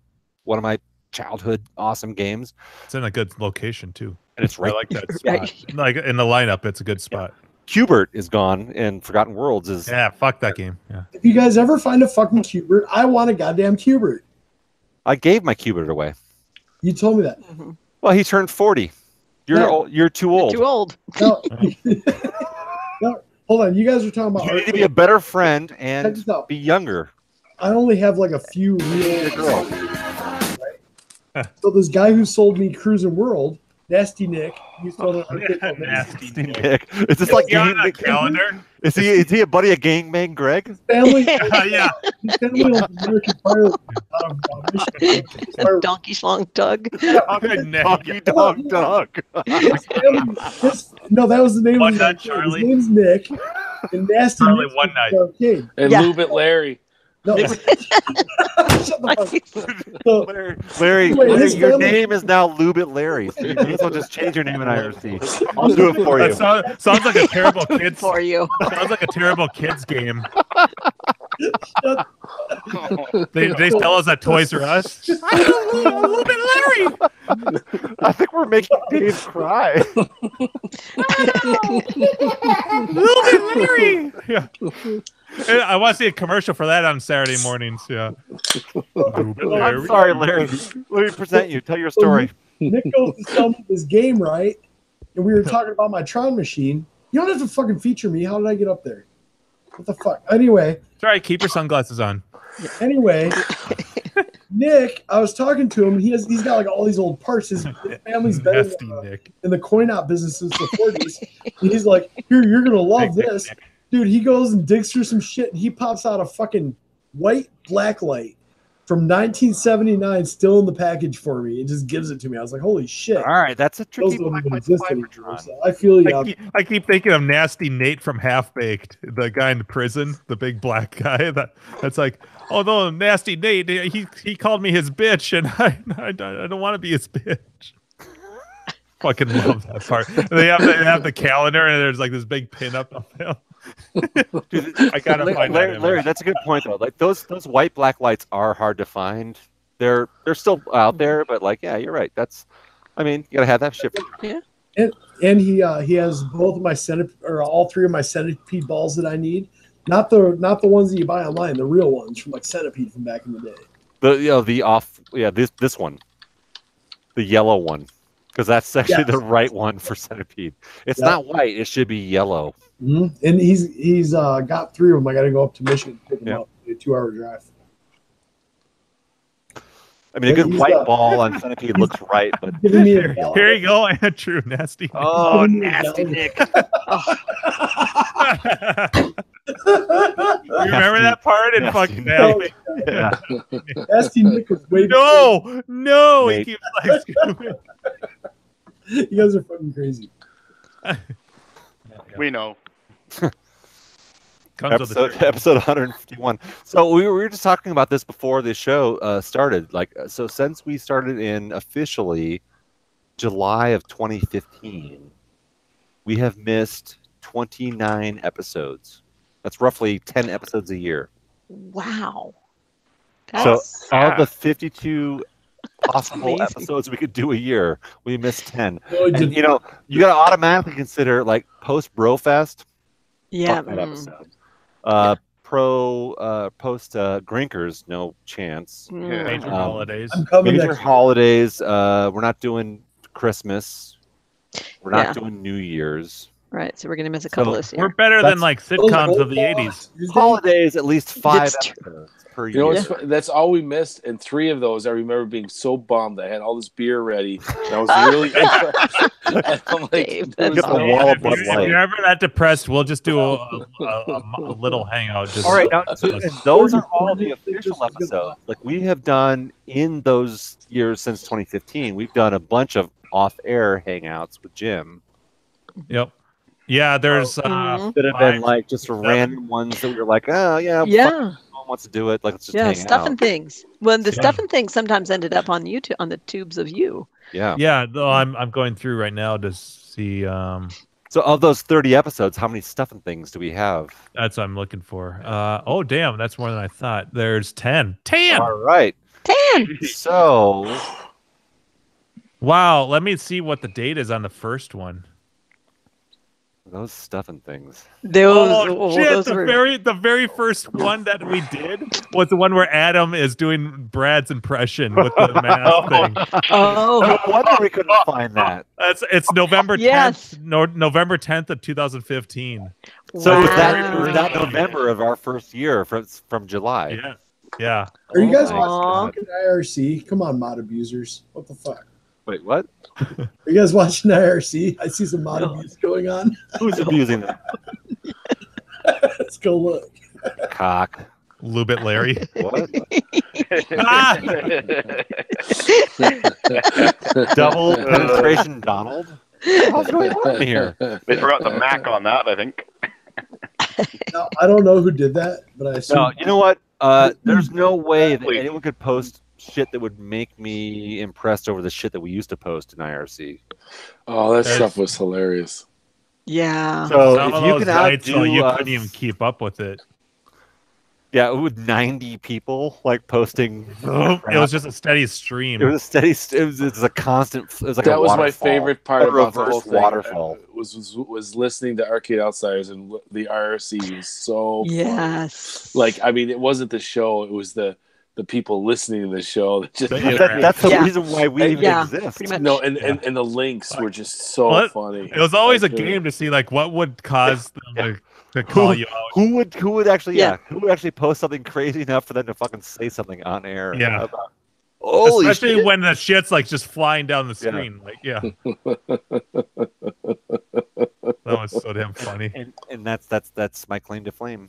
One of my childhood awesome games. It's in a good location too, and it's right. I like that spot. Like in the lineup, it's a good spot. Cubert is gone, and Forgotten Worlds is. Yeah, fuck that game. Yeah. If you guys ever find a fucking Cubert, I want a goddamn Cubert. I gave my Cubert away. You told me that. Mm-hmm. Well, he turned 40. You're too old. You're too old. No. No, hold on. You guys are talking about. You need to be a better friend and be younger. I only have like a few real girls. Right? So this guy who sold me Cruising World, Nasty Nick, he sold it. Nasty Nick. Is this like on a calendar? Is he a buddy of Gangbang Greg? Family. Yeah. His family was American Fire. Donkey Schlong Doug. Donkey Dog Doug. No, that was the name One of Nut his Charlie. His name's Nick. And Nasty Charlie Nick One Night. And Lube It Larry. No. Shut the fuck up. Larry, your name is now Lube It Larry. So you may as well just change your name in IRC. I'll do it for you. Sounds like a terrible kids for you. Sounds like a terrible kids game. They sell us at Toys R Us. Lube It Larry. I think we're making Dave cry. Lube It Larry. Yeah. I want to see a commercial for that on Saturday mornings. Yeah. I'm sorry, Larry. Let me present you. Tell your story. Nick goes to sell me this game, right? And we were talking about my Tron machine. You don't have to fucking feature me. How did I get up there? What the fuck? Anyway. Sorry, keep your sunglasses on. Anyway, Nick, I was talking to him. He's got like all these old parts. His family's been in the coin op business since the 40s. And he's like, here, you're gonna love this. Dude, he goes and digs through some shit, and he pops out a fucking white blacklight from 1979 still in the package for me and just gives it to me. I was like, holy shit. All right, that's a tricky one. So I feel you. I keep thinking of Nasty Nate from Half Baked, the guy in the prison, the big black guy. That's like, oh no, Nasty Nate, he called me his bitch, and I don't want to be his bitch. Fucking love that part. They have the calendar, and there's like this big pin up there. Dude, I gotta find Larry, that's a good point though. Like those white black lights are hard to find. They're still out there, but like, yeah, you're right. I mean, you gotta have that shit. Yeah. And he has both of my all 3 of my centipede balls that I need. Not the ones that you buy online, the real ones from like Centipede from back in the day. This one, the yellow one. Because that's actually the right one for Centipede. It's not white. It should be yellow. Mm-hmm. And he's got 3 of them. I got to go up to Michigan to pick them up. A 2-hour drive. I mean, a good white ball on Centipede looks right, but here you go, Andrew. Nasty Nick. Oh, Nasty Nick. You remember that part in fucking Nasty Nick was way No, he keeps like You guys are fucking crazy. We know. Episode 151. So we were just talking about this before the show started. Like, so since we started in officially July of 2015, we have missed 29 episodes. That's roughly 10 episodes a year. Wow. So out of the 52 possible episodes we could do a year, we missed 10. And you know, you got to automatically consider like post Brofest. Yeah. That episode. Post Grinkers, no chance. Yeah. Major holidays. Major holidays. We're not doing Christmas. We're not doing New Year's. Right, so we're gonna miss a couple this year. We're better than like sitcoms of the 80s. Holidays, at least 5 episodes per year. You know, that's all we missed, and 3 of those I remember being so bummed. I had all this beer ready, and I was really and I'm like, if you're ever that depressed, we'll just do a little hangout. Just all right, now, those are all the official episodes. Like we have done in those years since 2015, we've done a bunch of off-air hangouts with Jim. Yep. Yeah, there's that have been like just random ones that we were like, oh yeah, no one wants to do it. Like, let's just hang stuff out. and things. Well, the stuff and things sometimes ended up on YouTube on the tubes of you. Yeah. Though I'm going through right now to see. So of those 30 episodes, how many stuff and things do we have? That's what I'm looking for. Oh damn, that's more than I thought. There's 10. 10. All right. 10. So. Wow. Let me see what the date is on the first one. Those stuff and things. Shit! The very first one that we did was the one where Adam is doing Brad's impression with the mask thing. Oh, no wonder we couldn't find that. It's November 10th. November 10th of 2015. So was that November of our first year from July? Yeah. Are you guys watching IRC? Come on, mod abusers. What the fuck? Wait, what? Are you guys watching IRC? I see some mod abuse going on. Who's abusing them? Let's go look. Cock. Lubit Larry. What? Double penetration Donald? What's going on here? They forgot the Mac on that, I think. No, I don't know who did that, but I assume. No, you know what? There's no way that anyone could post shit that would make me impressed over the shit that we used to post in IRC. Oh, that stuff was hilarious. Yeah. So some if you can outdo you couldn't even keep up with it. Yeah, with 90 people like posting. It was just a steady stream. It was a steady. It was a constant. It was like that a was waterfall. my favorite part about the whole thing. Waterfall. Was listening to Arcade Outsiders, and the IRC was so yes. Fun. Like, I mean, it wasn't the show; it was the people listening to the show. That just that's the reason why we even exist. No, and the links were just so funny. It was always a game to see like what would cause them to call you out. Who would actually post something crazy enough for them to fucking say something on air? Yeah. Especially shit. When the shit's like just flying down the screen. That was so damn funny. And that's my claim to fame.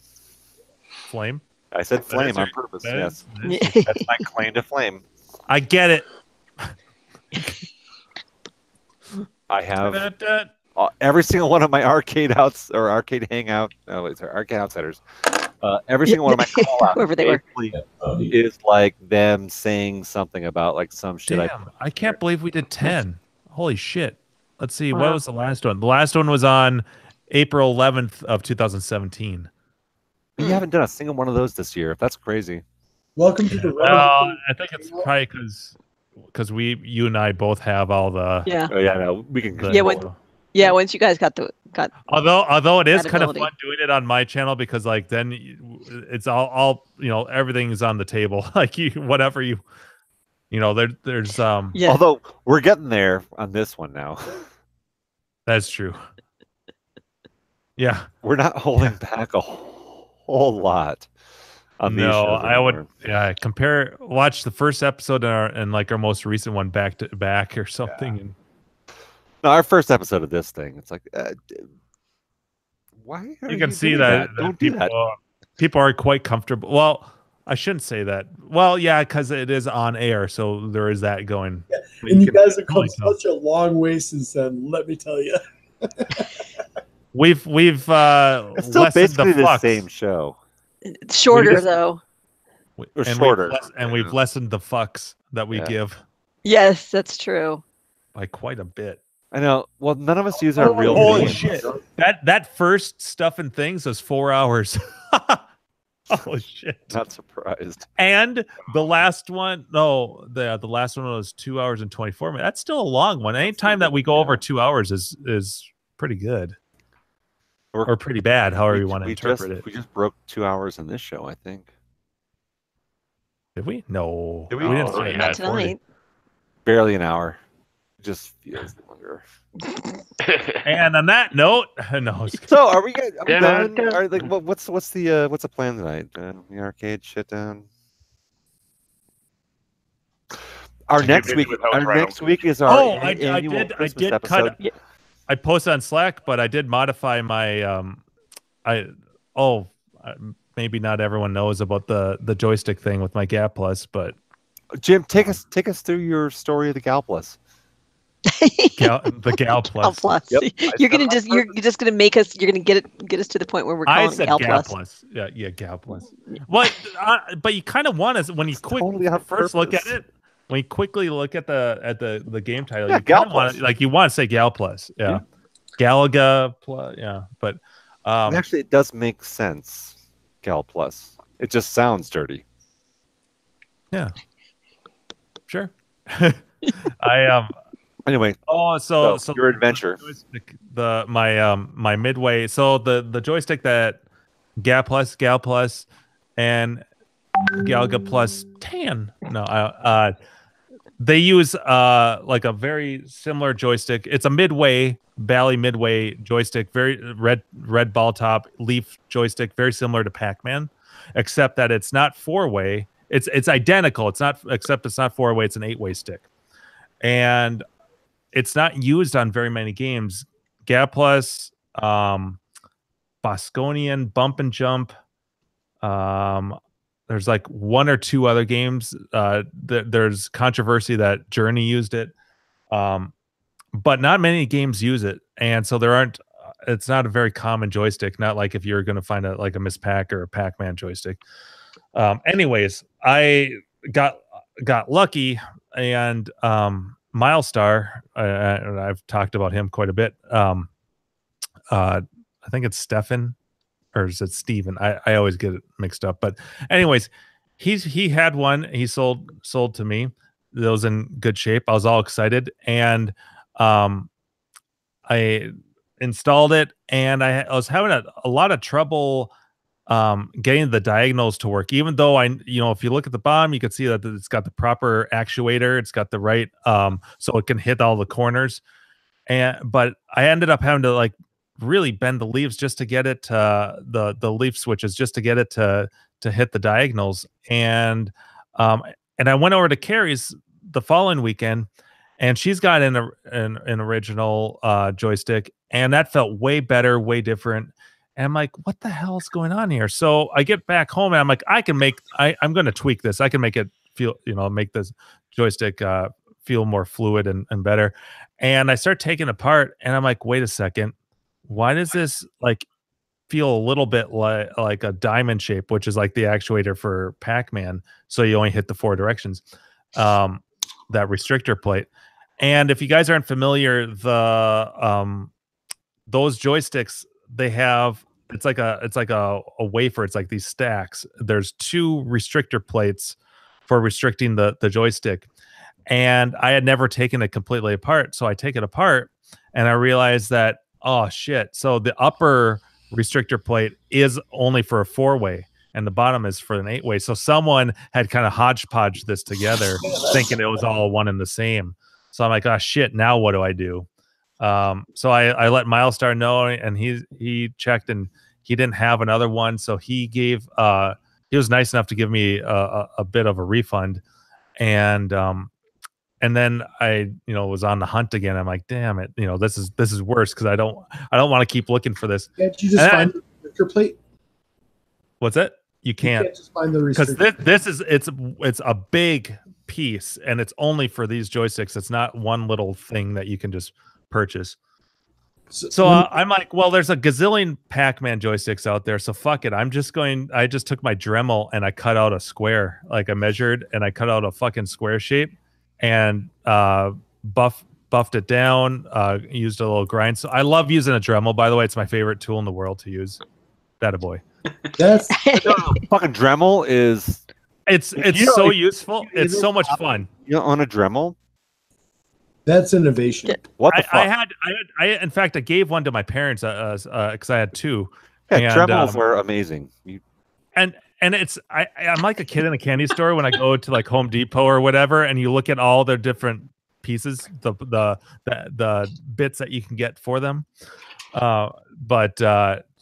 Flame? I said flame on purpose. Yes. That's my claim to flame. I get it. I have every single one of my arcade hangout. No, it's Arcade Outsiders. Every single one of my call outs whoever they were is like them saying something about like some shit. Damn, I can't believe we did 10. Holy shit. Let's see. What was the last one? The last one was on April 11th of 2017. You haven't done a single one of those this year. That's crazy. Welcome to the. Well, I think it's probably because you and I both have all the. Yeah. Oh yeah, no, we can. Once you guys got. Although it is kind of fun doing it on my channel because like then it's all everything is on the table. Like there's Yeah. Although we're getting there on this one now. That's true. Yeah, we're not holding back a whole lot. No, I would. Yeah, watch the first episode and like our most recent one back to back or something. Yeah. No, our first episode of this thing. It's like, why? You can see that Don't do that. People are quite comfortable. Well, I shouldn't say that. Well, yeah, because it is on air, so there is that going. Yeah. And you guys have come such a long way since then. Let me tell you. We've it's still basically the same show. Shorter though. Or shorter. We've lessened the fucks that we give. Yes, that's true. By quite a bit. I know. Well, none of us use our real Holy names. shit. That first Stuff and Things was 4 hours. Oh shit. Not surprised. And the last one, no, the last one was 2 hours and 24 minutes. That's still a long one. Anytime that we go over 2 hours is pretty good. Or pretty bad, however you want to interpret it. We just broke 2 hours in this show, I think. Did we? No. Did we? Not tonight. Barely an hour. Just feels longer. And on that note, no. So are we done? What's the plan tonight? The arcade shit down. Our next week is our annual Christmas episode. I posted on Slack, but I did modify my maybe not everyone knows about the joystick thing with my Gap Plus, but Jim, take us through your story of the Gal Plus. The Gal Plus. Yep. You're just gonna make us. You're gonna get us to the point where we're calling it Gal Plus. Yeah, Gal Plus. But you kind of want to when you first look at it. When you quickly look at the game title, you kind of want to say Gal Plus. Yeah. Galaga Plus. Yeah, but actually, it does make sense. Gal Plus. It just sounds dirty. Yeah. Sure. Anyway. So your adventure. My Midway. So the joystick that Gal Plus, and Galaga Plus Tan. No, they use like a very similar joystick. It's a Bally Midway joystick, very red ball top leaf joystick, very similar to Pac-Man, except that it's not 4-way. It's identical. It's not 4-way. It's an 8-way stick, and it's not used on very many games. Gap Plus, Bosconian, Bump and Jump. There's like 1 or 2 other games. There's controversy that Journey used it, but not many games use it, and so there aren't. It's not a very common joystick. Not like if you're going to find a Miss Pac or a Pac-Man joystick. Anyways, I got lucky, and Milestar. I've talked about him quite a bit. I think it's Stefan. Or is it Steven? I always get it mixed up. But anyways, he had one. He sold to me. It was in good shape. I was all excited, and I installed it, and I was having a lot of trouble getting the diagonals to work. Even though if you look at the bottom, you can see that it's got the proper actuator. It's got the right so it can hit all the corners. But I ended up having to really bend the leaves just to get it the leaf switches just to get it to hit the diagonals, and I went over to Carrie's the following weekend, and she's got an original joystick, and that felt way better, way different. And I'm like, what the hell is going on here? So I get back home, and I'm like, I'm going to tweak this. I can make it feel, make this joystick feel more fluid and better. And I start taking it apart, and I'm like, wait a second. Why does this feel a little bit like a diamond shape, which is like the actuator for Pac-Man? So you only hit the 4 directions, that restrictor plate. And if you guys aren't familiar, those joysticks, they have it's like a wafer. It's like these stacks. There's 2 restrictor plates for restricting the joystick, and I had never taken it completely apart. So I take it apart, and I realized that, oh shit. So the upper restrictor plate is only for a 4-way, and the bottom is for an 8-way. So someone had kind of hodgepodged this together, thinking it was all one and the same. So I'm like, oh shit, now what do I do? So I let Milestar know, and he checked, and he didn't have another one. So he was nice enough to give me a bit of a refund. And then I, was on the hunt again. I'm like, damn it, this is worse, because I don't want to keep looking for this. Can't you just find the restrictor plate? What's that? You can't just find the because restriction. this is it's a big piece and it's only for these joysticks. It's not one little thing that you can just purchase. So I'm like, well, there's a gazillion Pac-Man joysticks out there, so fuck it. I just took my Dremel and I cut out a square, like I measured and I cut out a fucking square shape and buffed it down, used a little grind. So I love using a Dremel, by the way. It's my favorite tool in the world to use. That a boy. That's fucking Dremel is it's so useful. It's so much fun. You know, on a Dremel? That's innovation. What the fuck? I in fact I gave one to my parents because I had two. Yeah, Dremels are amazing. And it's I'm like a kid in a candy store when I go to like Home Depot or whatever, and you look at all their different pieces, the bits that you can get for them.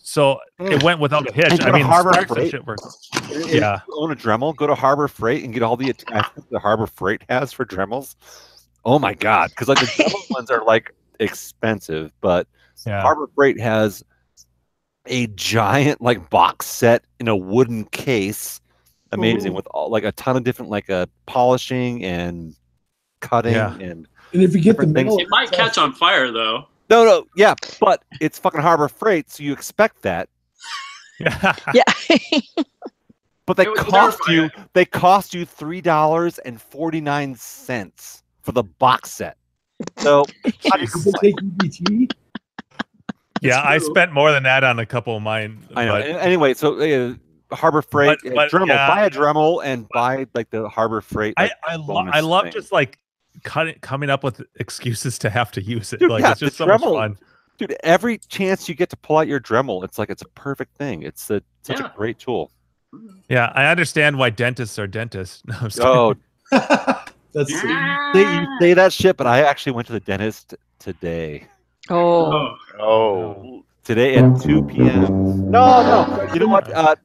So it went without a hitch. I mean, Harbor Freight. Shit works. Yeah. Own a Dremel. Go to Harbor Freight and get all the attachments the Harbor Freight has for Dremels. Oh my god! Because like the Dremel ones are like expensive, but Harbor Freight has a giant like box set in a wooden case, amazing with all like a ton of different like polishing and cutting and if you get the things. It might catch on fire though. No, yeah, but it's fucking Harbor Freight, so you expect that. Yeah. But they cost you $3.49 for the box set. So how do you take EBT? Yeah, I spent more than that on a couple of mine. I know. Anyway, so Harbor Freight, Dremel, buy a Dremel and buy like the Harbor Freight. Like, I love just like coming up with excuses to have to use it. Dude, like it's just so much fun. Dude, every chance you get to pull out your Dremel, it's like it's a perfect thing. It's such a great tool. Yeah, I understand why dentists are dentists. No, that's you say that shit, but I actually went to the dentist today. Oh. Today at 2 p.m. No. You know what? Can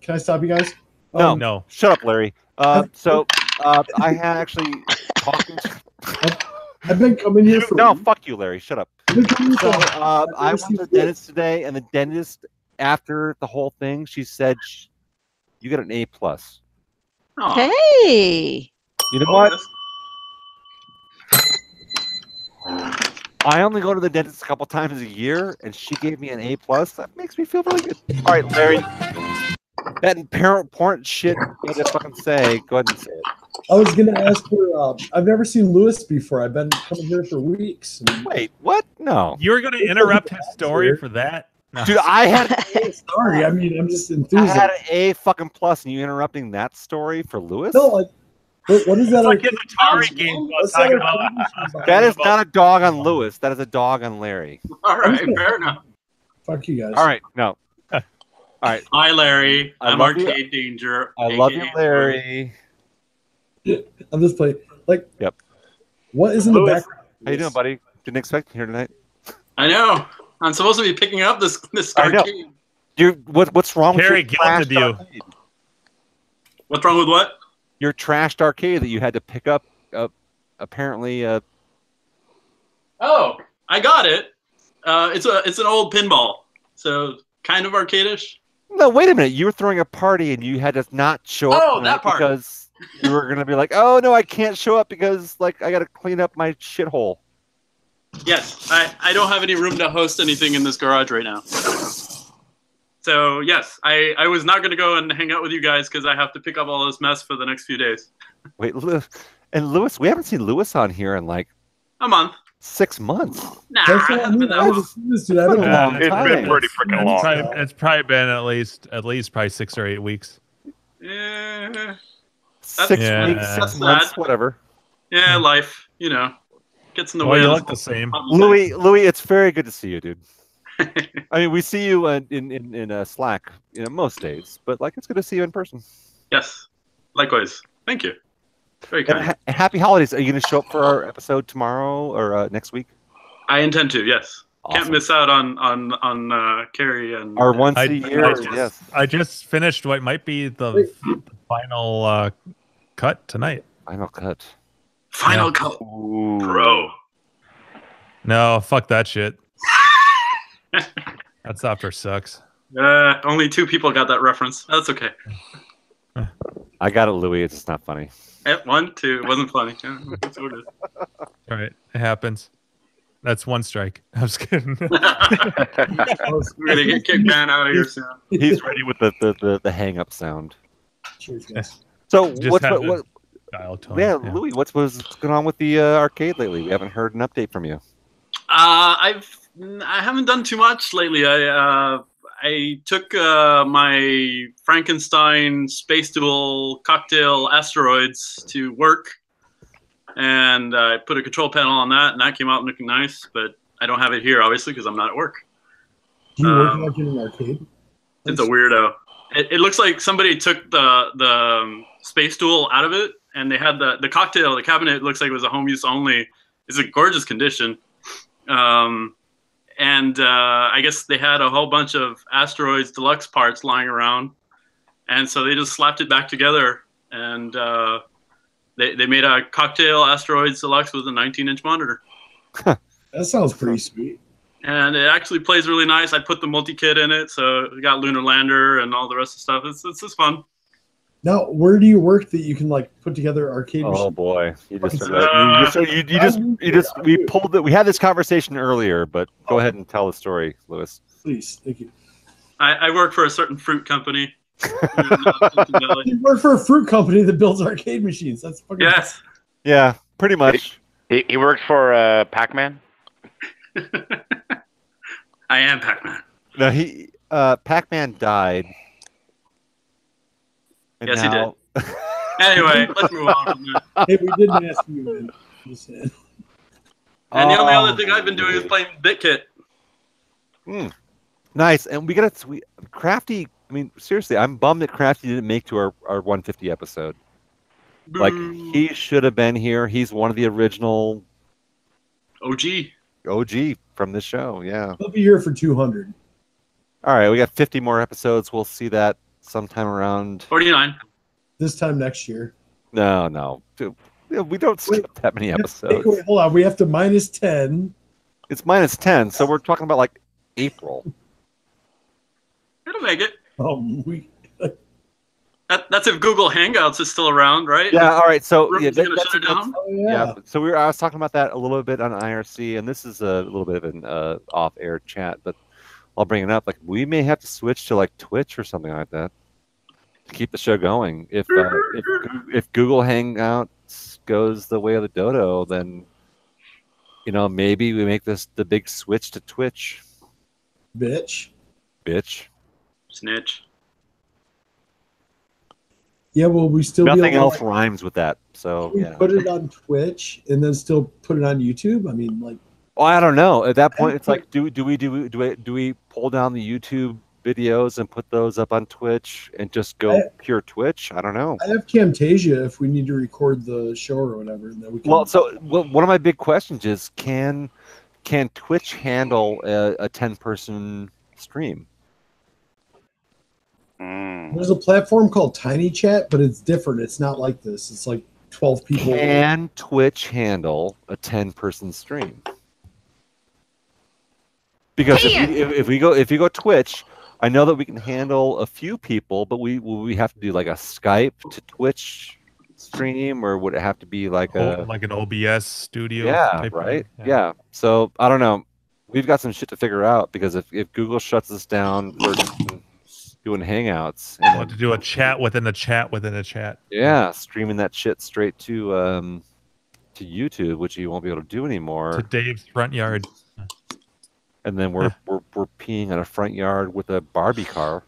I stop you guys? No. Shut up, Larry. So I had actually talking. I've been coming here for. No, fuck you, Larry. Shut up. So I went to the dentist today, and the dentist, after the whole thing, she said, "You get an A+." Hey. You know what? I only go to the dentist a couple times a year, and she gave me an A+. That makes me feel really good. All right, Larry. That important shit you had to fucking say. Go ahead and say it. I was gonna ask for. I've never seen Lewis before. I've been coming here for weeks. Wait, what? No. You were gonna interrupt his story for that? No. Dude, I had sorry. I mean, I'm just enthused. I had an A fucking plus, and you interrupting that story for Lewis? No, like, what is that? It's like his Atari game. That is not a dog on Lewis. That is a dog on Larry. All right, fair enough. Fuck you guys. All right, no. All right. Hi, Larry. I'm Arcade you. Danger. I love you, Larry. I'm just playing. Like, yep. What is in the background? How you doing, buddy? Didn't expect you here tonight. I know. I'm supposed to be picking up this arcade. What's wrong Carrie with your trashed you. arcade? What's wrong with what? Your trashed arcade that you had to pick up. Apparently. Oh, I got it. It's an old pinball, so kind of arcade-ish. No, wait a minute. You were throwing a party and you had to not show up. Oh, that part. Because you were gonna be like, oh no, I can't show up because like I gotta clean up my shithole. Yes, I don't have any room to host anything in this garage right now. So yes, I was not gonna go and hang out with you guys because I have to pick up all this mess for the next few days. Wait, and Lewis, we haven't seen Lewis on here in like a month. 6 months. Nah, It's been pretty freaking long. It's probably been at least probably 6 or 8 weeks. Yeah. 6 weeks, 6 months, whatever. Yeah, life, gets in the way. You of look the same. Louis, it's very good to see you, dude. I mean, we see you in Slack, most days, but like it's good to see you in person. Yes, likewise. Thank you. Very kind. Happy holidays. Are you going to show up for our episode tomorrow or next week? I intend to. Yes. Awesome. Can't miss out on Carrie and our once a year. Yes. I just finished what might be the final cut tonight. Final cut. Final cut. Ooh. Bro. No, fuck that shit. That software sucks. Only 2 people got that reference. That's okay. I got it, Louis. It's just not funny. 1, 2. It wasn't funny. It's what it is. All right, it happens. That's 1 strike. I'm just kidding. We're gonna get kicked man out of here soon. He's ready with the hang up sound. Cheers, guys. So Just what dial tone. yeah, Louis, what's going on with the arcade lately? We haven't heard an update from you. I haven't done too much lately. I took my Frankenstein Space Duel cocktail asteroids to work, and I put a control panel on that, and that came out looking nice. But I don't have it here, obviously, because I'm not at work. Do you work like in an arcade? It's a weirdo. It looks like somebody took the Space Duel out of it, and they had the cocktail, the cabinet looks like it was a home use only. It's a gorgeous condition. And I guess they had a whole bunch of Asteroids Deluxe parts lying around. And so they just slapped it back together. And they made a cocktail Asteroids Deluxe with a 19-inch monitor. That sounds pretty sweet. And it actually plays really nice. I put the multi-kit in it, so we got Lunar Lander and all the rest of the stuff. It's just fun. Now, where do you work that you can like put together arcade machines? Oh boy, we pulled it. We had this conversation earlier, but go ahead and tell the story, Louis. Please, thank you. I work for a certain fruit company. You work for a fruit company that builds arcade machines. That's fucking yes. Yeah, pretty much. He worked for Pac-Man. I am Pac-Man. No, Pac-Man died. And yes, now... he did. Anyway, let's move on from that. Hey, we didn't ask you, man. Just saying. And the only other thing I've been doing is playing BitKit. Nice. And we got a Crafty. I mean, seriously, I'm bummed that Crafty didn't make to our 150 episode. Boo. Like, he should have been here. He's one of the original OG from this show. Yeah. He'll be here for 200. All right, we got 50 more episodes. We'll see that sometime around 49. This time next year. No. We don't skip that many episodes. Wait, hold on. We have to minus 10. It's minus 10, so we're talking about like April. It'll make it. We. That's if Google Hangouts is still around, right? Yeah. All right. So yeah, shut it down. Yeah. So I was talking about that a little bit on IRC, and this is a little bit of an off-air chat, but I'll bring it up. Like, we may have to switch to like Twitch or something like that to keep the show going. If Google Hangouts goes the way of the dodo, then maybe we make this the big switch to Twitch. Bitch. Snitch. Yeah, well, we still nothing else rhymes with that. So yeah, put it on Twitch and then still put it on YouTube. I mean, like, well, I don't know. At that point, it's like, do we pull down the YouTube videos and put those up on Twitch and just go pure Twitch? I don't know. I have Camtasia if we need to record the show or whatever. And then we can... one of my big questions is, can Twitch handle a 10-person stream? There's a platform called Tiny Chat, but it's different. It's not like this. It's like 12 people. Can Twitch handle a 10-person stream? Because if we go Twitch, I know that we can handle a few people, but we have to do like a Skype to Twitch stream, or would it have to be like an OBS studio? Yeah, right. Yeah. So I don't know. We've got some shit to figure out, because if Google shuts us down for doing Hangouts, and want to do a chat within a chat within a chat. Yeah, streaming that shit straight to YouTube, which you won't be able to do anymore. To Dave's front yard. And then we're peeing in a front yard with a Barbie car.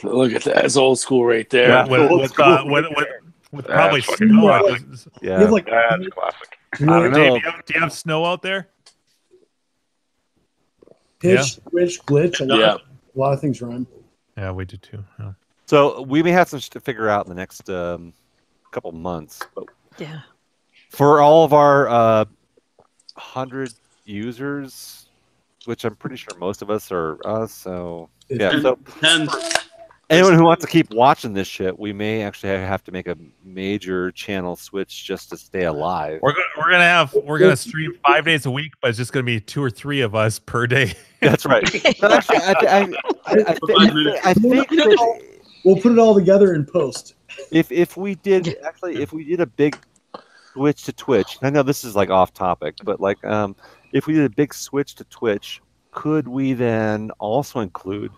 Look at that! It's old school right there. Yeah, with probably snow. Yeah, that's classic. Dave, do you have snow out there? Pitch, switch, glitch. A lot of things rhyme. Yeah, we do too. Yeah. So we may have some shit to figure out in the next couple months. But yeah, for all of our 100 users, which I'm pretty sure most of us are us. So yeah, so anyone who wants to keep watching this shit, we may actually have to make a major channel switch just to stay alive. We're gonna stream 5 days a week, but it's just gonna be 2 or 3 of us per day. That's right. No, actually, I think that we'll put it all together in post. If we did a big switch to Twitch, I know this is like off topic, but like if we did a big switch to Twitch, could we then also include?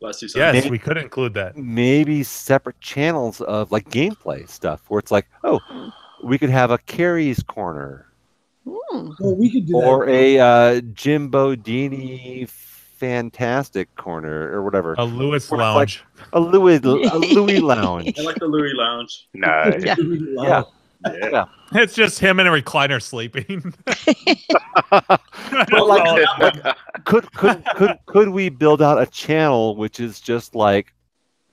Yes, we could include that. Maybe separate channels of like gameplay stuff, where it's like, oh, we could have a Carrie's Corner, well, we could do or that. a Jimbo Dini Fantastic Corner, or whatever. A Lewis Lounge. Like a Louis Lounge. I like the Louis Lounge. Nice. Yeah. Yeah. It's just him in a recliner sleeping. But like, could we build out a channel which is just like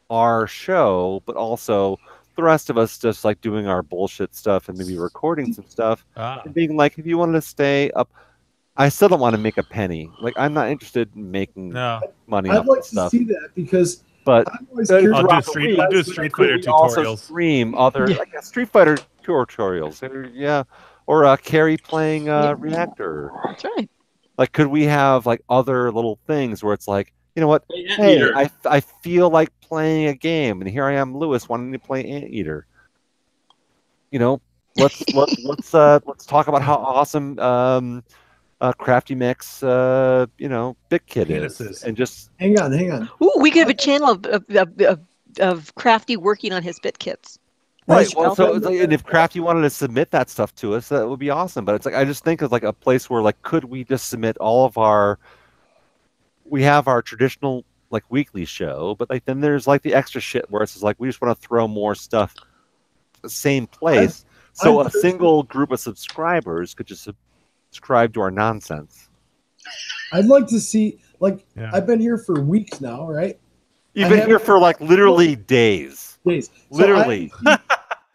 our show, but also the rest of us just like doing our bullshit stuff and maybe recording some stuff and being like, if you wanted to stay up, I still don't want to make a penny. Like, I'm not interested in making money. I'd like to see that, because but I'll do Street Fighter tutorials. Also stream other Street Fighter tutorials, or Carrie playing Reactor. That's right. Like, could we have like other little things where it's like, you know what? Hey, I feel like playing a game, and here I am, Lewis, wanting to play Anteater. You know, let's talk about how awesome Crafty Mix, Big Kid is, and just hang on. Ooh, we could have a channel of Crafty working on his bit kits. Right. Well, so and if Crafty wanted to submit that stuff to us, that would be awesome. But it's like, I just think of like a place where like, could we just submit all of our? We have our traditional like weekly show, but like then there's like the extra shit where it's just like we just want to throw more stuff the same place. So a single group of subscribers could just subscribe to our nonsense. I'd like to see, like, I've been here for weeks now, right? You've been here for like literally days. Literally. So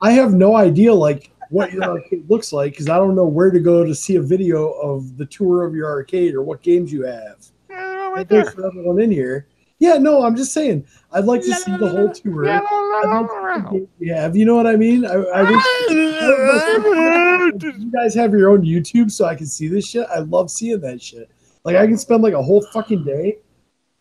I have no idea like what your arcade looks like, because I don't know where to go to see a video of the tour of your arcade or what games you have. Right there. For everyone in here. Yeah, no, I'm just saying. I'd like to see the whole tour. Yeah, you know what I mean? I wish you guys have your own YouTube so I can see this shit. I love seeing that shit. Like, I can spend like a whole fucking day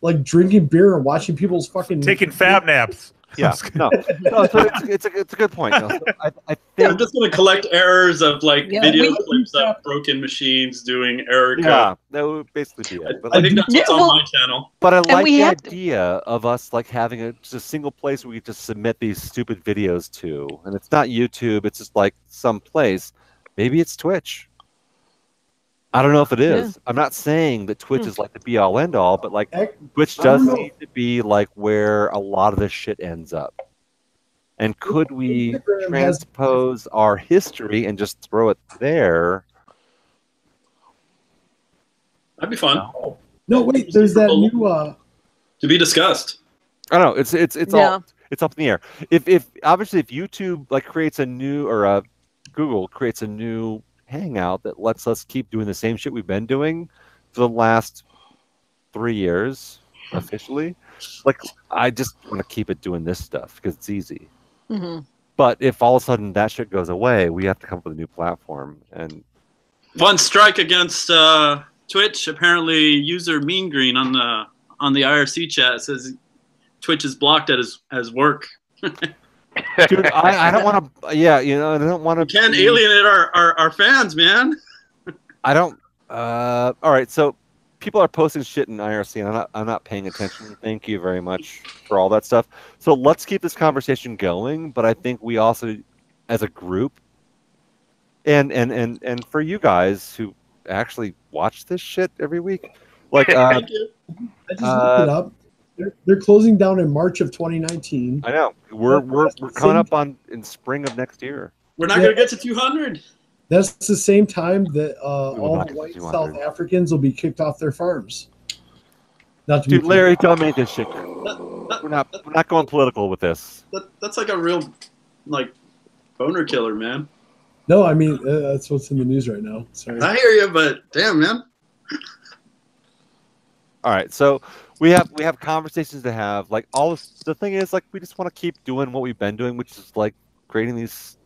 like drinking beer and watching people's fucking taking fab naps. Yeah, so it's a good point. No, so I think I'm just going to collect errors of like video clips of broken machines doing error code. Yeah, that would basically be it. But I think that's what's on my channel. But I like the idea of us like having just a single place where we just submit these stupid videos to, and it's not YouTube. It's just like some place. Maybe it's Twitch. I don't know if it is. Yeah. I'm not saying that Twitch is like the be all end all, but like Twitch does seem to be like where a lot of this shit ends up. And could we transpose our history and just throw it there? That'd be fun. No, wait. There's that new to be discussed. I don't know. It's all it's up in the air. If obviously if YouTube like creates a new or Google creates a new Hangout that lets us keep doing the same shit we've been doing for the last 3 years officially, like I just want to keep it doing this stuff because it's easy. Mm-hmm. But if all of a sudden that shit goes away, we have to come up with a new platform. And one strike against Twitch. Apparently, user Mean Green on the IRC chat says Twitch is blocked at his work. Dude, I don't want to. Yeah, I don't want to. Can't alienate our fans, man. I don't. All right, so people are posting shit in IRC, and I'm not paying attention. Thank you very much for all that stuff. So let's keep this conversation going. But I think we also, as a group, and for you guys who actually watch this shit every week, like I just looked it up. They're closing down in March of 2019. I know. We're coming up in spring of next year. We're not going to get to 200. That's the same time that all the white South Africans will be kicked off their farms. Dude, Larry, don't make this shit. We're not going political with this. That's like a real like boner killer, man. No, I mean that's what's in the news right now. Sorry. I hear you, but damn, man. All right, so we have conversations to have. Like all this, the thing is, like we just want to keep doing what we've been doing, which is like creating these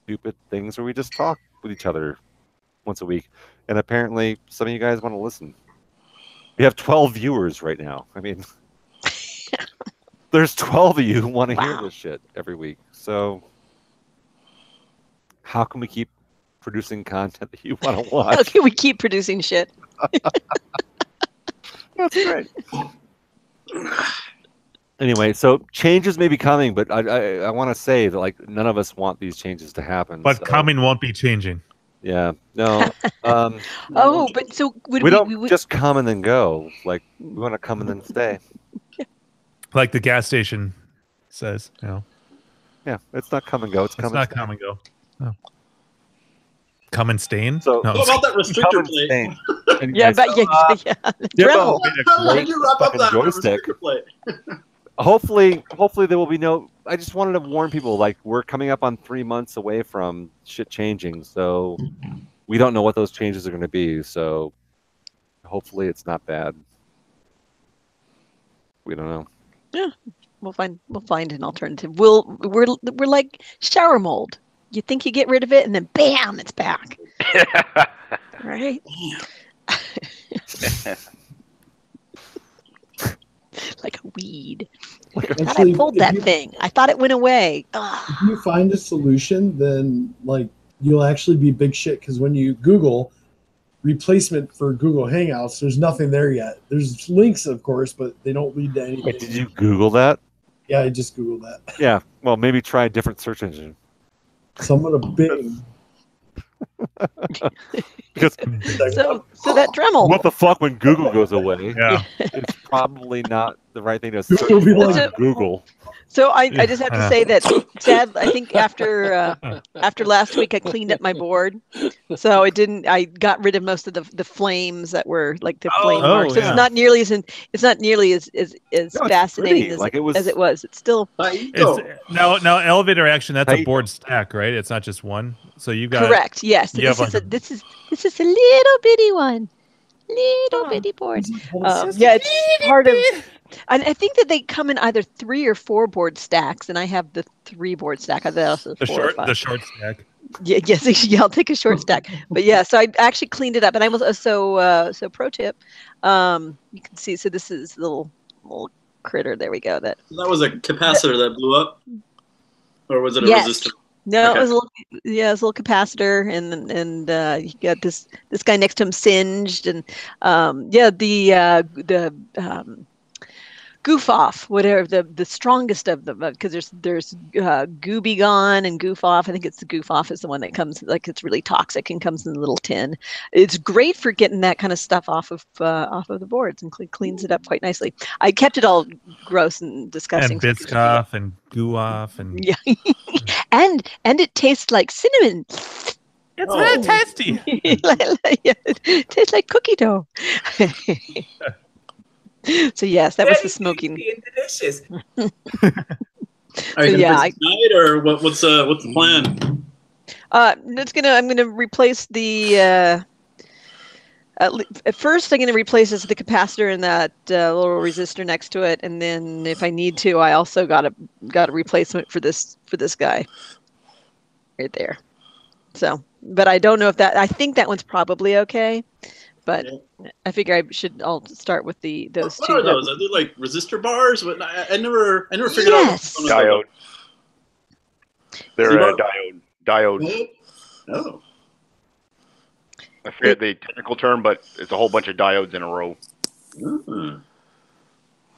stupid things where we just talk with each other once a week. And apparently, some of you guys want to listen. We have 12 viewers right now. I mean, there's 12 of you who want to hear this shit every week. So, how can we keep producing content that you want to watch? How can we keep producing shit? That's great. Anyway, so changes may be coming, but I want to say that like none of us want these changes to happen. But so. coming won't be changing. Yeah. No. Oh, but so we don't just come and then go. Like we want to come and then stay. Like the gas station says, you know. Yeah, it's not come and go. It's come. It's not come and go. No. Come and stain. So what about that restrictor plate? Yeah, but yeah. How did you wrap up that joystick. restrictor plate? Hopefully there will be no. I just wanted to warn people. Like we're coming up on 3 months away from shit changing, so we don't know what those changes are going to be. So hopefully it's not bad. We don't know. Yeah, we'll find an alternative. We're like shower mold. You think you get rid of it, and then bam, it's back. Right? Like a weed. I thought I pulled that thing. I thought it went away. Ugh. If you find a solution, then like you'll actually be big shit, because when you Google replacement for Google Hangouts, there's nothing there yet. There's links, of course, but they don't lead to anything. Wait, did you Google that? Yeah, I just Googled that. Yeah. Well, maybe try a different search engine. Someone a Bing. So that Dremel. What the fuck when Google goes away? Yeah. It's probably not the right thing to search like Google. So I just have to say that I think after last week I cleaned up my board, so I got rid of most of the flames that were like the flame marks. So it's not nearly as fascinating as it was. It's still now elevator action. That's a board stack, right? It's not just one. So you got correct. Yes. So this is a little bitty one, little bitty board. Yeah, it's part of. And I think that they come in either 3 or 4 board stacks, and I have the 3 board stack. The short stack. Yeah, yes, yeah, I'll take a short stack. But yeah, so I actually cleaned it up, and I was so pro tip. You can see. So this is the little critter. There we go. That was a capacitor that blew up, or was it a resistor? No, okay. It was a little capacitor, and you got this guy next to him singed, and the goof off, whatever the strongest of them, because there's Gooby Gone and Goof Off. I think it's the Goof Off is the one that comes like it's really toxic and comes in a little tin. It's great for getting that kind of stuff off of the boards and cleans it up quite nicely. I kept it all gross and disgusting. And Biscoff and Goo Off and yeah, and it tastes like cinnamon. It's very tasty. It tastes like cookie dough. So yes, that was the smoking. And delicious. Are you gonna tonight, or what's the plan? I'm gonna replace the. At first, I'm gonna replace the capacitor and that little resistor next to it, and then if I need to, I also got a replacement for this guy. Right there. So, but I don't know if that. I think that one's probably okay. But I figure I'll start with those two. What are those? Are they like resistor bars? But I never figured out. Diode. They're a diode. Oh. I forget the technical term, but it's a whole bunch of diodes in a row. Mm-hmm.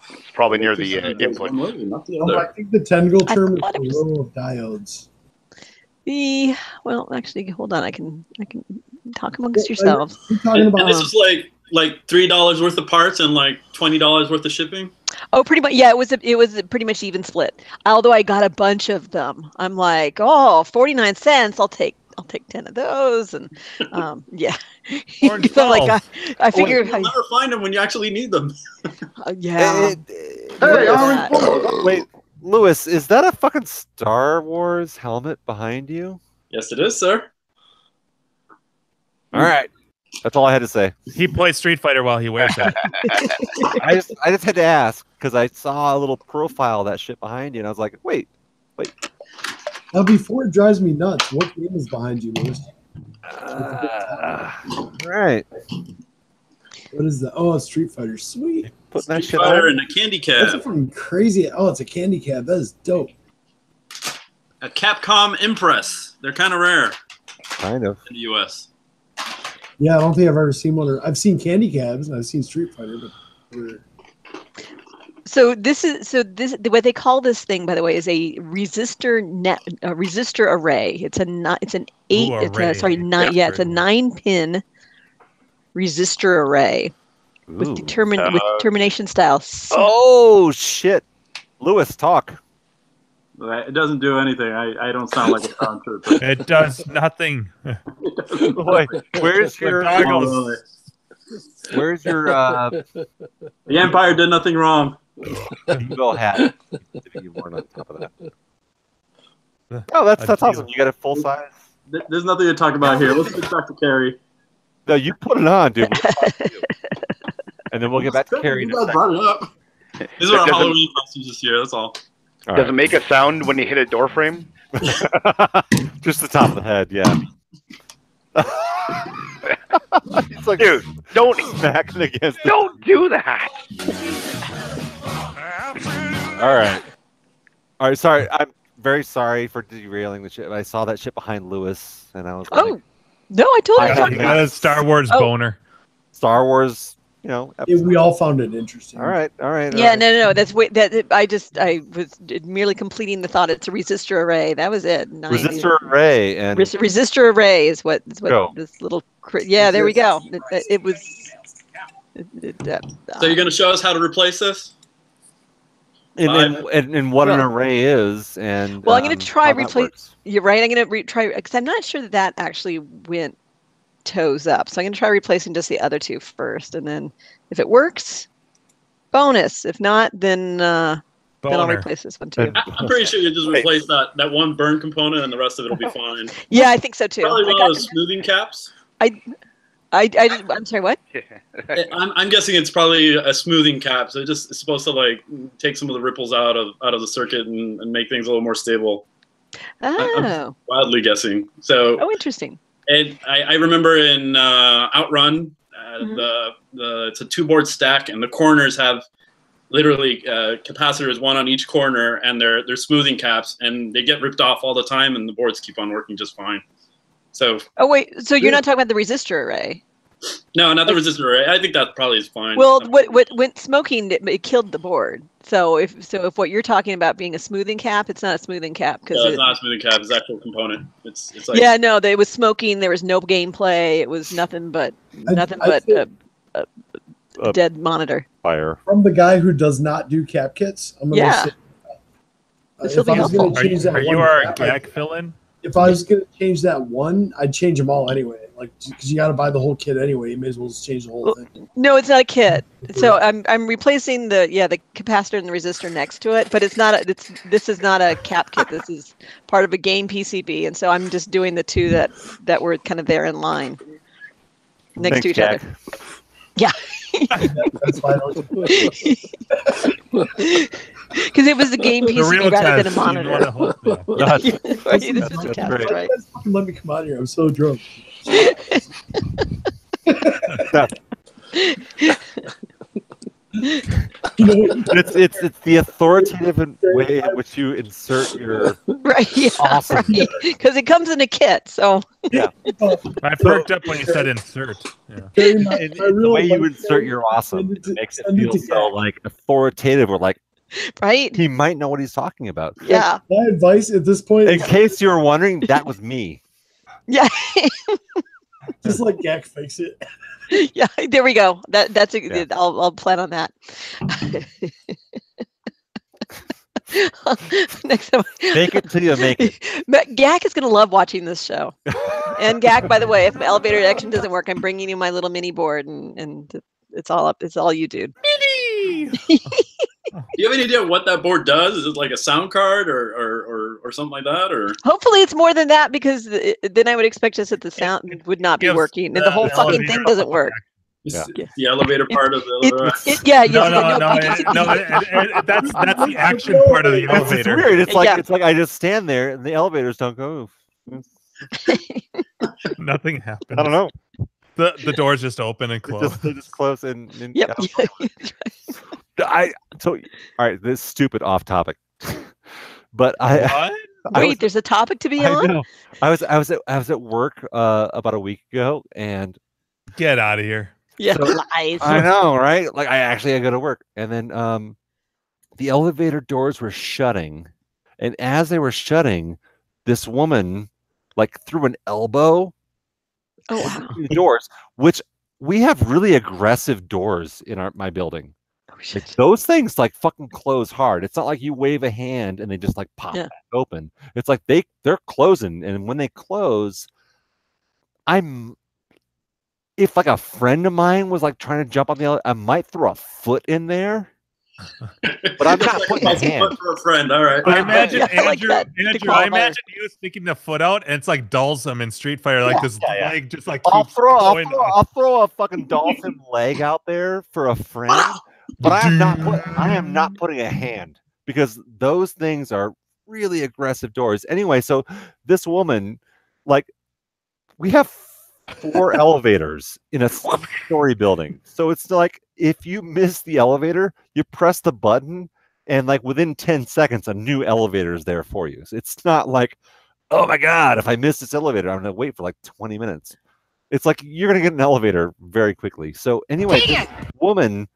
It's probably near the input. I think the technical term is a row of diodes. Well, actually, hold on. I can talk amongst yourselves. And this is like $3 worth of parts and like $20 worth of shipping. Oh, pretty much. Yeah, it was pretty much even split. Although I got a bunch of them. I'm like, 49 cents. I'll take 10 of those, and yeah. So like I figured you'll never find them when you actually need them. Yeah. Wait, Lewis, is that a fucking Star Wars helmet behind you? Yes, it is, sir. All right. That's all I had to say. He plays Street Fighter while he wears it. I just had to ask because I saw a little profile of that shit behind you, and I was like, wait. Now, before it drives me nuts, what game is behind you, Lewis? Right. What is that? Oh, Street Fighter. Sweet. Putting that Street shit Fighter on. and a candy That's cab. fucking crazy. Oh, it's a candy cab. That is dope. A Capcom Impress. They're kind of rare Kind of. in the U.S. Yeah, I don't think I've ever seen one. I've seen candy cabs and I've seen Street Fighter, but So this what they call this thing, by the way, is a resistor array. It's an 9-pin resistor array with determination style. Oh shit, Lewis, talk. It doesn't do anything. I don't sound like a stormtrooper. It does nothing. Boy, where's your goggles? Where's your The Empire did nothing wrong. Eagle hat? If you weren't on top of that. Oh, that's awesome. You got a full size. There's nothing to talk about here. Let's get back to Carrie. No, you put it on, dude. And then we'll get back to Carrie. You guys brought it up. These are our Halloween costumes this year. That's all. Does it make a sound when you hit a door frame? Just the top of the head, yeah. It's like, dude, don't smacking against. Don't do that. All right. Sorry. I'm very sorry for derailing the shit. I saw that shit behind Lewis, and I was like, "Oh, no, I totally got a Star Wars boner." Star Wars. We all found it interesting. All right. Yeah, no. That's I was merely completing the thought. It's a resistor array. That was it. Resistor array and resistor array is what this little. Yeah, there we go. It was. So you're going to show us how to replace this? And what an array is, and I'm going to try replace. You're right. I'm going to try because I'm not sure that actually went toes up. So I'm going to try replacing just the other two first, and then if it works, bonus. If not, then I'll replace this one too. I'm pretty sure you just replace that one burn component, and the rest of it will be fine. Yeah, I think so too. Probably one of those smoothing caps. I'm sorry, what? I'm guessing it's probably a smoothing cap. So it's supposed to like take some of the ripples out of the circuit and make things a little more stable. I'm wildly guessing. So. Oh, interesting. And I remember in Outrun, it's a 2-board stack, and the corners have literally capacitors, one on each corner, and they're smoothing caps, and they get ripped off all the time, and the boards keep on working just fine. So. Oh wait, so you're not talking about the resistor array? No, not the resistor array. I think that probably is fine. Well, what went smoking? It killed the board. So if what you're talking about being a smoothing cap, it's not a smoothing cap because it's not a smoothing cap. It's an actual component. It's like it was smoking. There was no gameplay. It was nothing but a dead monitor. Fire from the guy who does not do cap kits. I'm gonna say, if I was going to change that, are you our GAC fill-in? If I was going to change that one, I'd change them all anyway. Like, because you got to buy the whole kit anyway. You may as well just change the whole thing. No, it's not a kit. So I'm replacing the capacitor and the resistor next to it, but it's not. This is not a cap kit. This is part of a game PCB, and so I'm just doing the two that were kind of there in line next to each other. Yeah. That's fine. Because it was a game PCB rather than a monitor. This was a test, right? Let me come out here. I'm so drunk. It's the authoritative way in which you insert your awesome because it comes in a kit. So yeah, I perked up when you said insert. Yeah. The way you insert your awesome makes it feel so like authoritative or like right. He might know what he's talking about. Yeah. My advice at this point, in case you were wondering, that was me. Yeah. Just like Gak fix it. Yeah, there we go. That's a. I'll plan on that. Next time. Make it till you make it. Gak is gonna love watching this show. And Gak, by the way, if elevator action doesn't work, I'm bringing you my little mini board, and it's all up. It's all you, dude. Do you have any idea what that board does? Is it like a sound card or or something like that, or hopefully it's more than that, because then I would expect us that the sound would not be working and the whole fucking thing doesn't work. Yeah. The elevator part of the that's the action part of the elevator. It's weird. It's like I just stand there and the elevators don't go. Nothing happens. I don't know. The doors just open and close. They just close and yep. So all right, this is stupid off topic. But wait, there's a topic to be on? Know. I was at work about a week ago, and get out of here. Yeah, so, lies. I know, right? Like I go to work, and then the elevator doors were shutting, and as they were shutting, this woman like threw an elbow through the doors, which we have really aggressive doors in my building. Like, those things like fucking close hard. It's not like you wave a hand and they just like pop back open. It's like they're closing, and when they close, if like a friend of mine was like trying to jump on the elevator, I might throw a foot in there. But I'm not putting a hand. For a friend, all right. I imagine Andrew, I imagine you sticking the foot out, and it's like Dhalsim in Street Fighter, like this leg just like I'll throw a fucking dolphin leg out there for a friend, but I am not putting a hand, because those things are really aggressive doors. Anyway, so this woman, like, we have 4 elevators in a 6-story building. So it's like if you miss the elevator, you press the button, and like within 10 seconds, a new elevator is there for you. So it's not like, oh my God, if I miss this elevator, I'm going to wait for like 20 minutes. It's like you're going to get an elevator very quickly. So anyway, this woman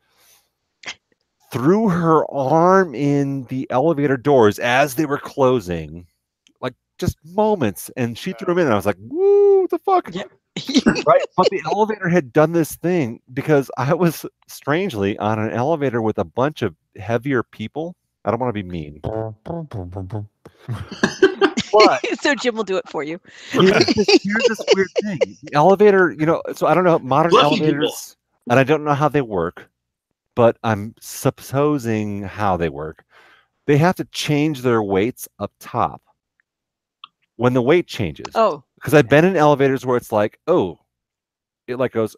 threw her arm in the elevator doors as they were closing, like just moments, and she threw them in, and I was like, woo, the fuck? Yeah. Right, but the elevator had done this thing because I was strangely on an elevator with a bunch of heavier people. I don't want to be mean, but so Jim will do it for you. Here's this weird thing. The elevator, so I don't know modern elevators, and I don't know how they work, but I'm supposing how they work. They have to change their weights up top when the weight changes. Oh. Because I've been in elevators where it's like, it like goes,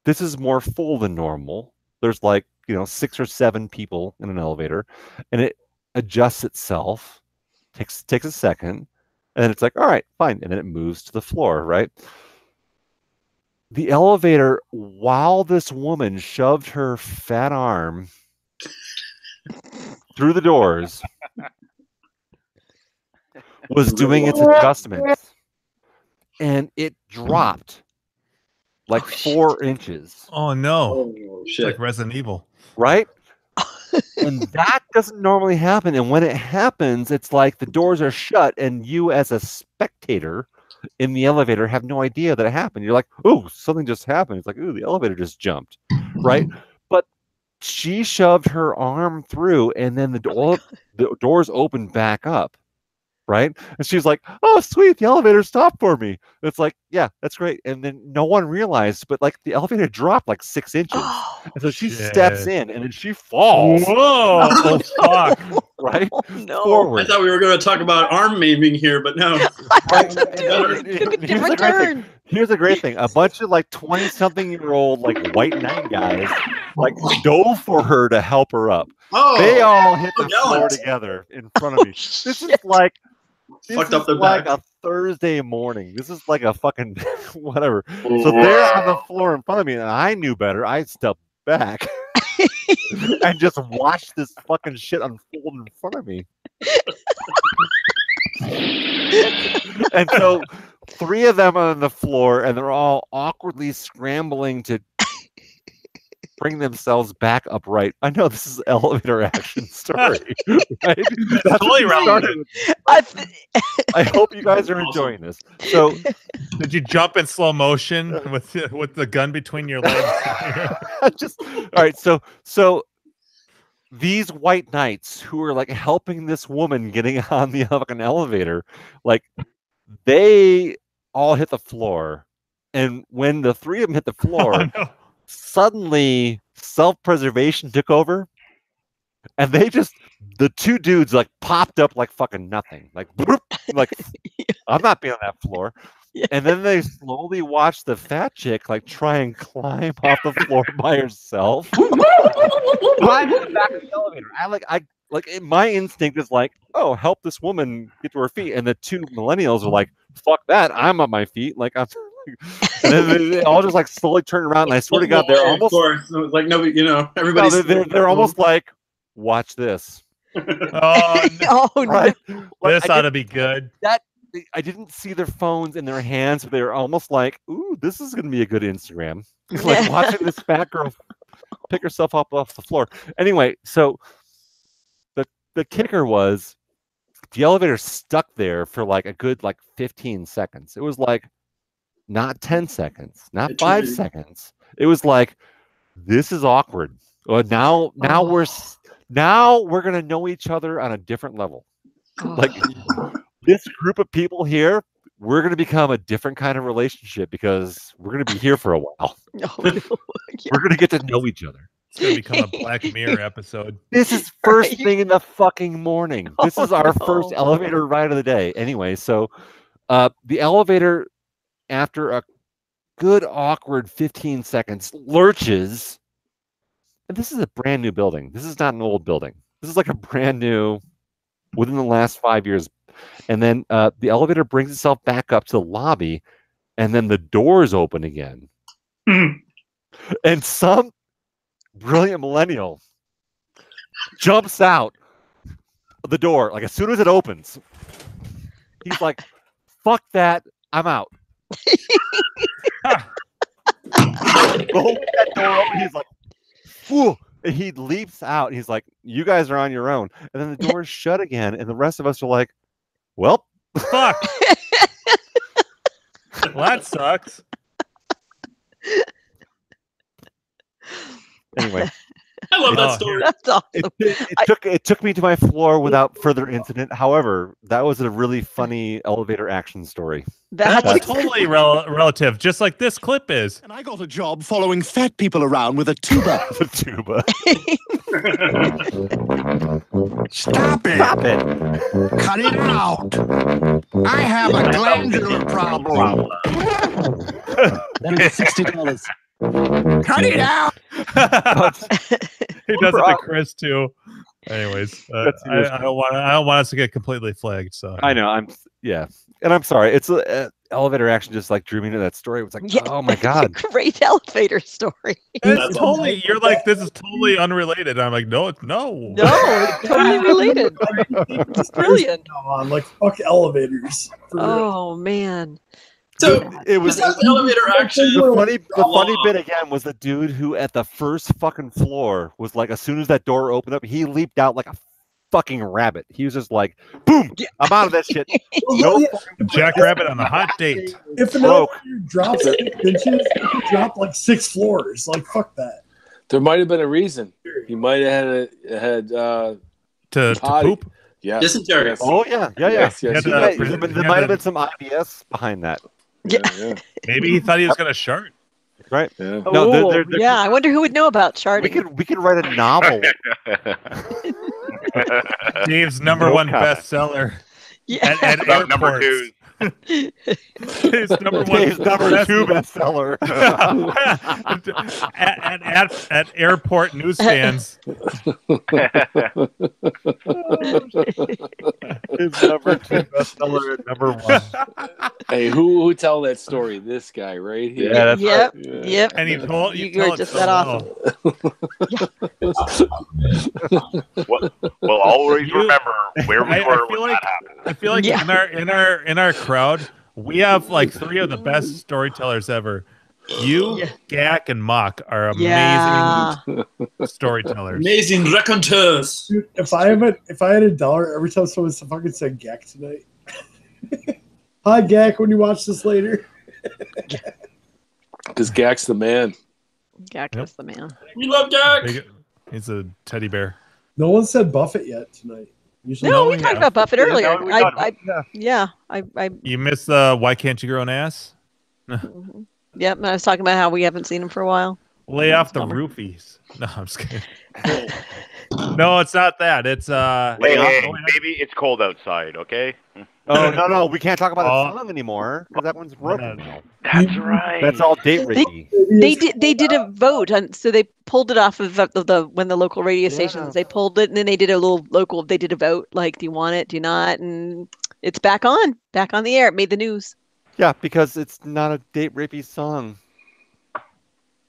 this is more full than normal. There's like, 6 or 7 people in an elevator, and it adjusts itself, takes a second, and then it's like, all right, fine. And then it moves to the floor, right? The elevator, while this woman shoved her fat arm through the doors, was doing its adjustments, and it dropped like 4 inches. Oh no! Oh, shit. Like Resident Evil, right? And that doesn't normally happen. And when it happens, it's like the doors are shut, and you, as a spectator in the elevator, have no idea that it happened. You're like, "Oh, something just happened." It's like, "Oh, the elevator just jumped," right? But she shoved her arm through, and then the doors opened back up. Right? And she's like, "Oh, sweet, the elevator stopped for me." It's like, yeah, that's great. And then no one realized, but like the elevator dropped like 6 inches. And so she steps in, and then she falls. Whoa! Oh, fuck. Right? Oh, no. Forward. I thought we were going to talk about arm maiming here, but no. Here's a great thing. A bunch of like 20-something-year-old like white knight guys like dove for her to help her up. Oh, they all hit the floor together in front of me. This is like a Thursday morning. This is like a fucking whatever. So they're on the floor in front of me, and I knew better. I stepped back and just watched this fucking shit unfold in front of me. And so 3 of them are on the floor, and they're all awkwardly scrambling to bring themselves back upright. I know this is elevator action story, right? That's totally relevant. I hope you guys are enjoying this. So, did you jump in slow motion with the gun between your legs? All right. So these white knights who are like helping this woman getting on the fucking elevator, like they all hit the floor, and when the 3 of them hit the floor. Suddenly self-preservation took over, and the two dudes like popped up like fucking nothing, like like I'm not being on that floor. Yeah. And then they slowly watched the fat chick like try and climb off the floor by herself. Climb to the back of the elevator. My instinct is like, oh, help this woman get to her feet. And the two millennials are like, fuck that, I'm on my feet. Like I'm. And then they all just like slowly turn around, and I swear to God, they're almost like nobody, everybody's. No, they're almost like, watch this. Oh, right? This ought to be good. I didn't see their phones in their hands, but they were almost like, ooh, this is going to be a good Instagram. Like watching this fat girl pick herself up off the floor. Anyway, so the kicker was the elevator stuck there for like a good 15 seconds. It was like not 10 seconds, not 5 seconds. It was like, this is awkward. Well, now we're going to know each other on a different level. Like this group of people here, we're going to become a different kind of relationship because we're going to be here for a while. We're going to get to know each other. It's going to become a Black Mirror episode. This is first thing in the fucking morning. This is our first elevator ride of the day. Anyway, so the elevator, after a good awkward 15 seconds, lurches. And this is a brand new building. This is not an old building. This is like a brand new, within the last 5 years. And then the elevator brings itself back up to the lobby, and then the doors open again. And some brilliant millennial jumps out the door, like as soon as it opens. He's like, fuck that, I'm out. That door open, he's like, whew. And he leaps out, and he's like, you guys are on your own. And then the door's shut again, and the rest of us are like, well, fuck. Well, that sucks. Anyway, I love that story. That's awesome. It took me to my floor without further incident. However, that was a really funny elevator action story. That's totally relative, just like this clip is. And I got a job following fat people around with a tuba. The tuba. Stop it! Stop it! Cut it out! I have a glandular problem. That is $60. Cut it out! He does it to Chris too. Anyways, I don't want us to get completely flagged. So I know and I'm sorry. It's elevator action just like drew me into that story. It was like, oh my God, great elevator story. It's totally. You're like, this is totally unrelated. I'm like, no, it's totally related. It's brilliant. Like fuck elevators. Oh man. So it was elevator action. The funny bit again was the dude who at the first fucking floor was like, as soon as that door opened up, he leaped out like a fucking rabbit. He was just like, boom, I'm out of that shit. Jackrabbit on the hot date. If an elevator drops 8 inches, it could drop like 6 floors. Like fuck that. There might have been a reason. He might have had to poop. Yeah. Dysentery. Oh yeah. Yes. There might have been some IBS behind that. Yeah. Maybe he thought he was going to shart. Right. Yeah. No, I wonder who would know about charting. We could write a novel. Dave's number one bestseller. Yeah. At number 2. His number two bestseller at airport newsstands. His number 2 bestseller at number 1. Hey, who tell that story? This guy right here. Yeah, that's yep. right. Yep. And you're just that awesome. We'll always remember where we were when that happened. I feel like in our crowd, we have like 3 of the best storytellers ever. You, Gak, and Mock are amazing storytellers. Amazing raconteurs. Dude, if I had $1 every time someone fucking said Gak tonight. Hi Gak, when you watch this later. Because Gak's the man. Gak is the man. We love Gak. He's a teddy bear. No one said Buffett yet tonight. No, we talked about Buffett earlier. You missed the why can't you grow an ass? Yep, I was talking about how we haven't seen him for a while. Lay off the roofies. No, I'm just kidding. No, it's not that. It's Hey, maybe it's cold outside. Okay. Oh no, we can't talk about that song anymore because that one's broken now. That's right. That's all date rapey. They did a vote, so they pulled it off of when the local radio stations they pulled it, and then they did a little local. They did a vote like, do you want it, do you not, and it's back on the air. It made the news. Yeah, because it's not a date rapey song.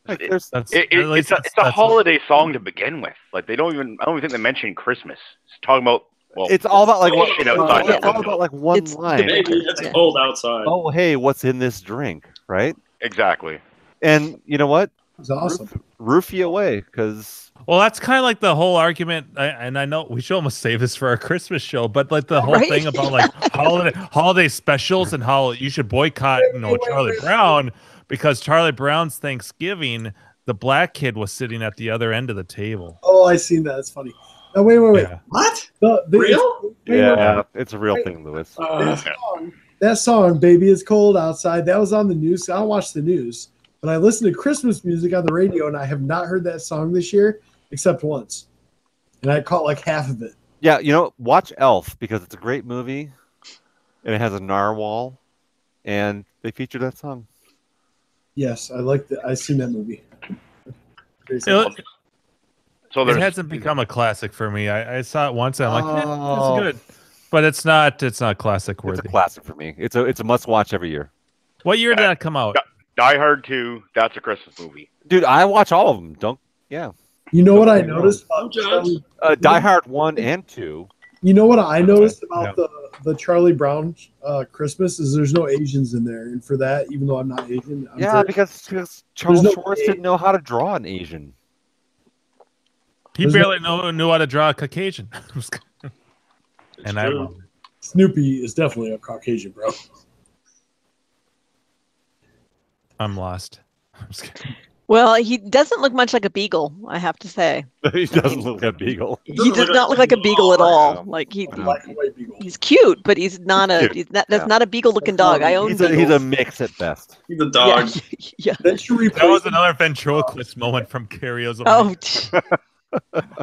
Like, it's a holiday song to begin with. Like I don't even think they mention Christmas. It's talking about. Well, it's all about like outside. It's all about like one line. Maybe it's cold outside. Oh, hey, what's in this drink? Right? Exactly. And you know what? It's awesome. Roofie away, because. Well, that's kind of like the whole argument, and I know we should almost save this for our Christmas show, but like the whole thing about like holiday specials and how you should boycott, Charlie Brown, because Charlie Brown's Thanksgiving, the black kid was sitting at the other end of the table. Oh, I seen that. It's funny. Now, wait. Yeah. What? Real? Yeah, it's a real thing, Lewis. That song, Baby It's Cold Outside, that was on the news. I don't watch the news, but I listen to Christmas music on the radio, and I have not heard that song this year except once. And I caught like half of it. Yeah, watch Elf, because it's a great movie, and it has a narwhal, and they feature that song. Yes, I like that. I've seen that movie. So it hasn't become a classic for me. I saw it once and I'm like, it's good. But it's not classic worthy. It's a classic for me. It's a must watch every year. What year did that come out? Die Hard 2, that's a Christmas movie. Dude, I watch all of them. You know what I noticed about Die Hard 1 and 2. You know what I noticed about the Charlie Brown Christmas is there's no Asians in there, and for that, even though I'm not Asian, because Charles Schwartz didn't know how to draw an Asian. He barely knew how to draw a Caucasian. Snoopy is definitely a Caucasian, bro. I'm lost. Well, he doesn't look much like a beagle, I have to say. He doesn't look like a beagle. He does not look like a beagle at all. Like he's cute, but he's not that's not a beagle-looking dog. I own. He's a mix at best. He's a dog. Yeah. That was another ventriloquist moment from Carrio's. Oh.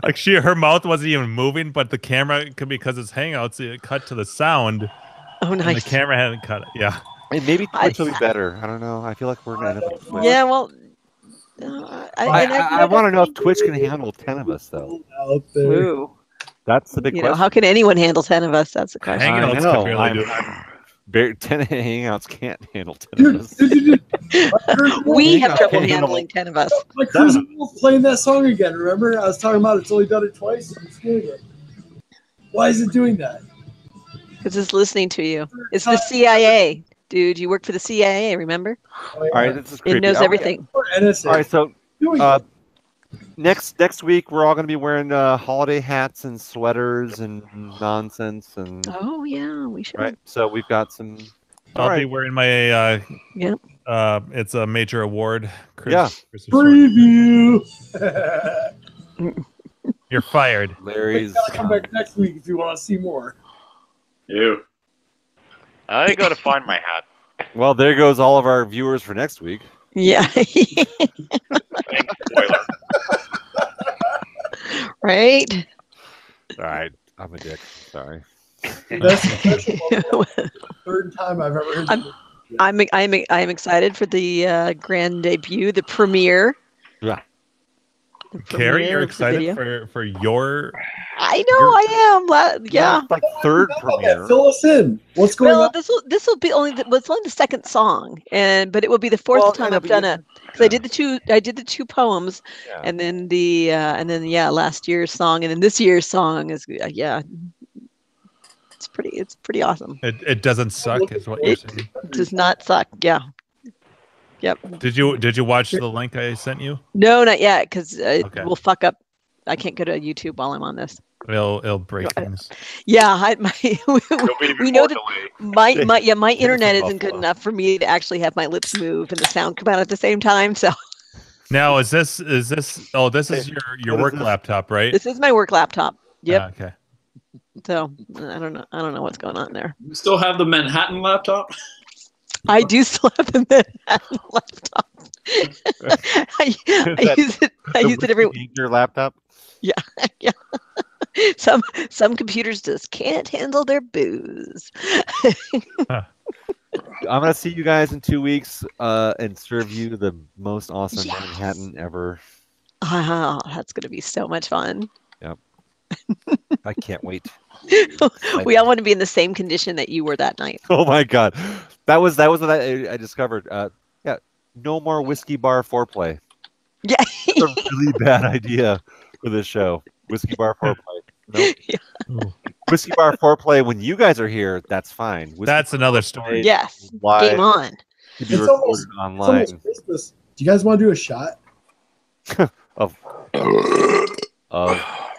Like her mouth wasn't even moving, but the camera, because it's Hangouts, it cut to the sound. Oh, nice. And the camera hadn't cut it. Yeah. And maybe Twitch will be better. I don't know. I feel like we're gonna end up with Twitch. Yeah, well. I want to know if Twitch can handle 10 of us, though. Ooh. That's the big question. How can anyone handle 10 of us? That's the question. Hangouts can really do it. 10 Hangouts can't handle 10 of us. We have trouble handling 10 of us. My Crucible playing that song again. Remember, I was talking about it's only done it twice. And it's doing it. Why is it doing that? Because it's listening to you. It's the CIA, dude. You work for the CIA. Remember? Oh, yeah. All right, this is creepy. It knows everything. All right, so next week we're all going to be wearing holiday hats and sweaters and nonsense and. Oh yeah, we should. Right, so we've got some. I'll be wearing my Yep. It's a major award. Christmas preview. You're fired. Larry's. Gotta come back next week if you want to see more. You. I gotta find my hat. Well, there goes all of our viewers for next week. Yeah. Right. All right, I'm a dick. Sorry. That's the third time I've ever heard. I'm excited for the grand debut, the premiere. Yeah. Carrie, you're excited for your. I know I am. Yeah. Like third premiere. Fill us in. What's going on? This will be only it's only the second song, but it will be the fourth time I've done it. Because I did the two poems, and then last year's song, and then this year's song is It's pretty awesome. It doesn't suck, is what you're saying. It does not suck. Yeah. Yep. Did you watch the link I sent you? No, not yet, because it will fuck up. I can't go to YouTube while I'm on this. It'll break things. Yeah, we know that my internet isn't good enough for me to actually have my lips move and the sound come out at the same time. So now is this this is your work laptop, right? This is my work laptop. Yep. Okay. So I don't know what's going on there. You still have the Manhattan laptop? I do still have the Manhattan laptop. I use it every. Your laptop. Yeah, yeah. Some computers just can't handle their booze. I'm gonna see you guys in 2 weeks and serve you the most awesome Manhattan ever. Oh, that's gonna be so much fun. Yep. I can't wait. We all want to be in the same condition that you were that night. Oh my god, that was what I discovered. Yeah, no more whiskey bar foreplay. Yeah, that's a really bad idea for this show. Whiskey bar foreplay. Nope. Yeah. Whiskey bar foreplay when you guys are here. That's fine. Whiskey that's another story. Yes. Game on. To be recorded online. It's almost Christmas. Do you guys want to do a shot? of.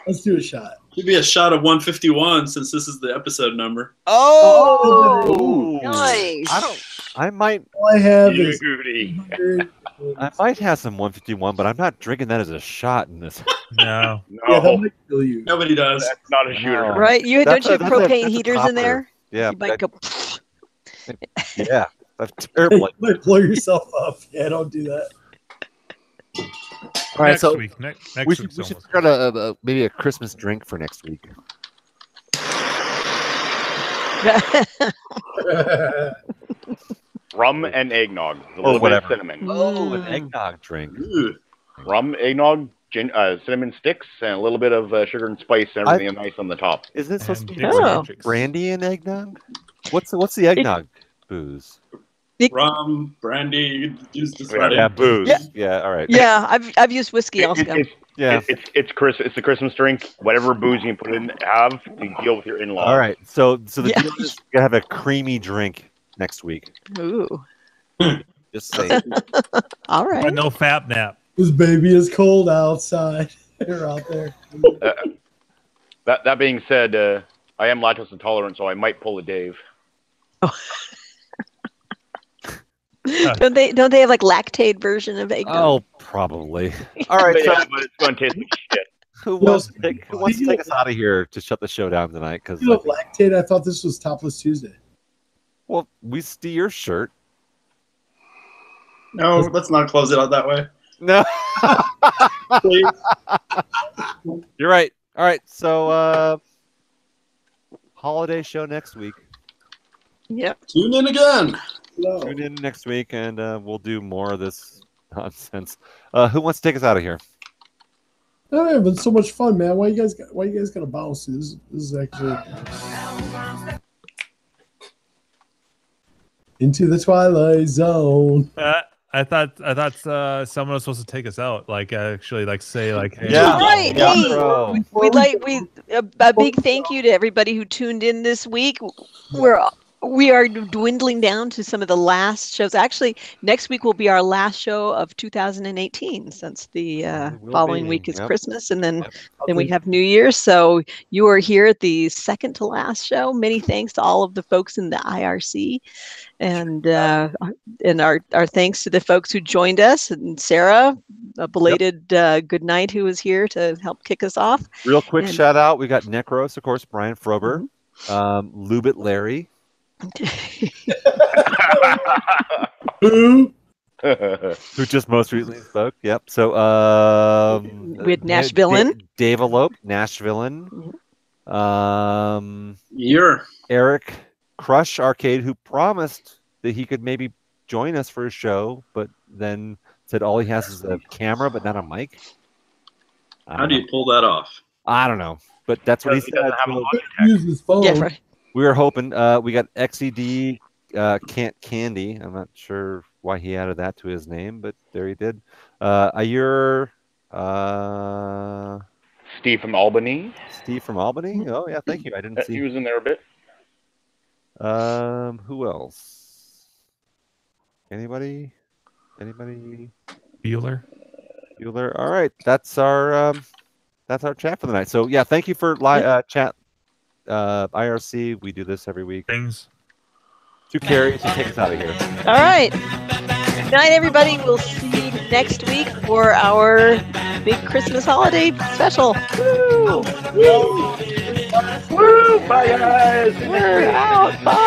Let's do a shot. It'd be a shot of 151 since this is the episode number. Oh, nice. I might. All I have is. I might have some 151, but I'm not drinking that as a shot in this. No. Yeah, that might kill you. Nobody does. That's not a shooter. Right? Don't you have propane heaters in there? Yeah. You might go. Yeah. That's terrible. You might blow yourself up. Yeah, don't do that. All right, next so week. Next we should start maybe a Christmas drink for next week. Rum and eggnog. A Or little bit whatever. of cinnamon. Oh, an eggnog drink. Rum, eggnog, cinnamon sticks, and a little bit of sugar and spice and everything nice on the top. Is this supposed to be Oh. brandy and eggnog? What's the eggnog booze? Rum, brandy, you could use this Yeah, booze. Yeah. Yeah, all right. Yeah, I've used whiskey also. Yeah. It's a Christmas drink. Whatever booze you can put in, have to deal with your in-laws. All right. So the Yeah. deal is you gotta have a creamy drink next week. Ooh. Just saying. All right. But no fap nap. This baby is cold outside. They're out there. That being said, I am lactose intolerant, so I might pull a Dave. Don't they have like lactate version of eggnog? Oh, probably. All right. So but it's going to taste like shit. who wants to take us out of here to shut the show down tonight? Because You know, lactate. I thought this was Topless Tuesday. well, we see your shirt. No, let's not close it out that way. No. You're right. All right. So holiday show next week. Yep. Tune in again. No. Tune in next week, and we'll do more of this nonsense. Who wants to take us out of here? Oh, yeah, but it's so much fun, man. Why you guys gotta bounce? This is actually into the Twilight Zone. I thought someone was supposed to take us out. Like actually, like say like, hey, Yeah. Right. Yeah. Hey, a big thank you to everybody who tuned in this week. We are dwindling down to some of the last shows. Actually, next week will be our last show of 2018, since the following week is Christmas, and then we have New Year's. So you are here at the second to last show. Many thanks to all of the folks in the IRC, and our thanks to the folks who joined us, and Sarah, a belated good night, who was here to help kick us off. Real quick shout out. We got Necros, of course, Brian Frober, Lubit Larry. Who just most recently spoke. Yep. So we had Nashvillean. Dave Elope, Nashvillean. Eric Crush Arcade, who promised that he could maybe join us for a show, but then said all he has is a camera but not a mic. How do you pull that off? I don't know, but that's what he said. Use his phone. Yeah, right. We were hoping. We got XED Can't Candy. I'm not sure why he added that to his name, but there he did. Ayur. Steve from Albany. Steve from Albany. Oh yeah, thank you. I didn't see. He was in there a bit. Who else? Anybody? Bueller. All right, that's our chat for the night. So yeah, thank you for chat. IRC, we do this every week. Things. To Carrie to take us out of here. All right. Good night, everybody. We'll see you next week for our big Christmas holiday special. Woo! Woo! Woo! Bye, guys. We're out. Bye.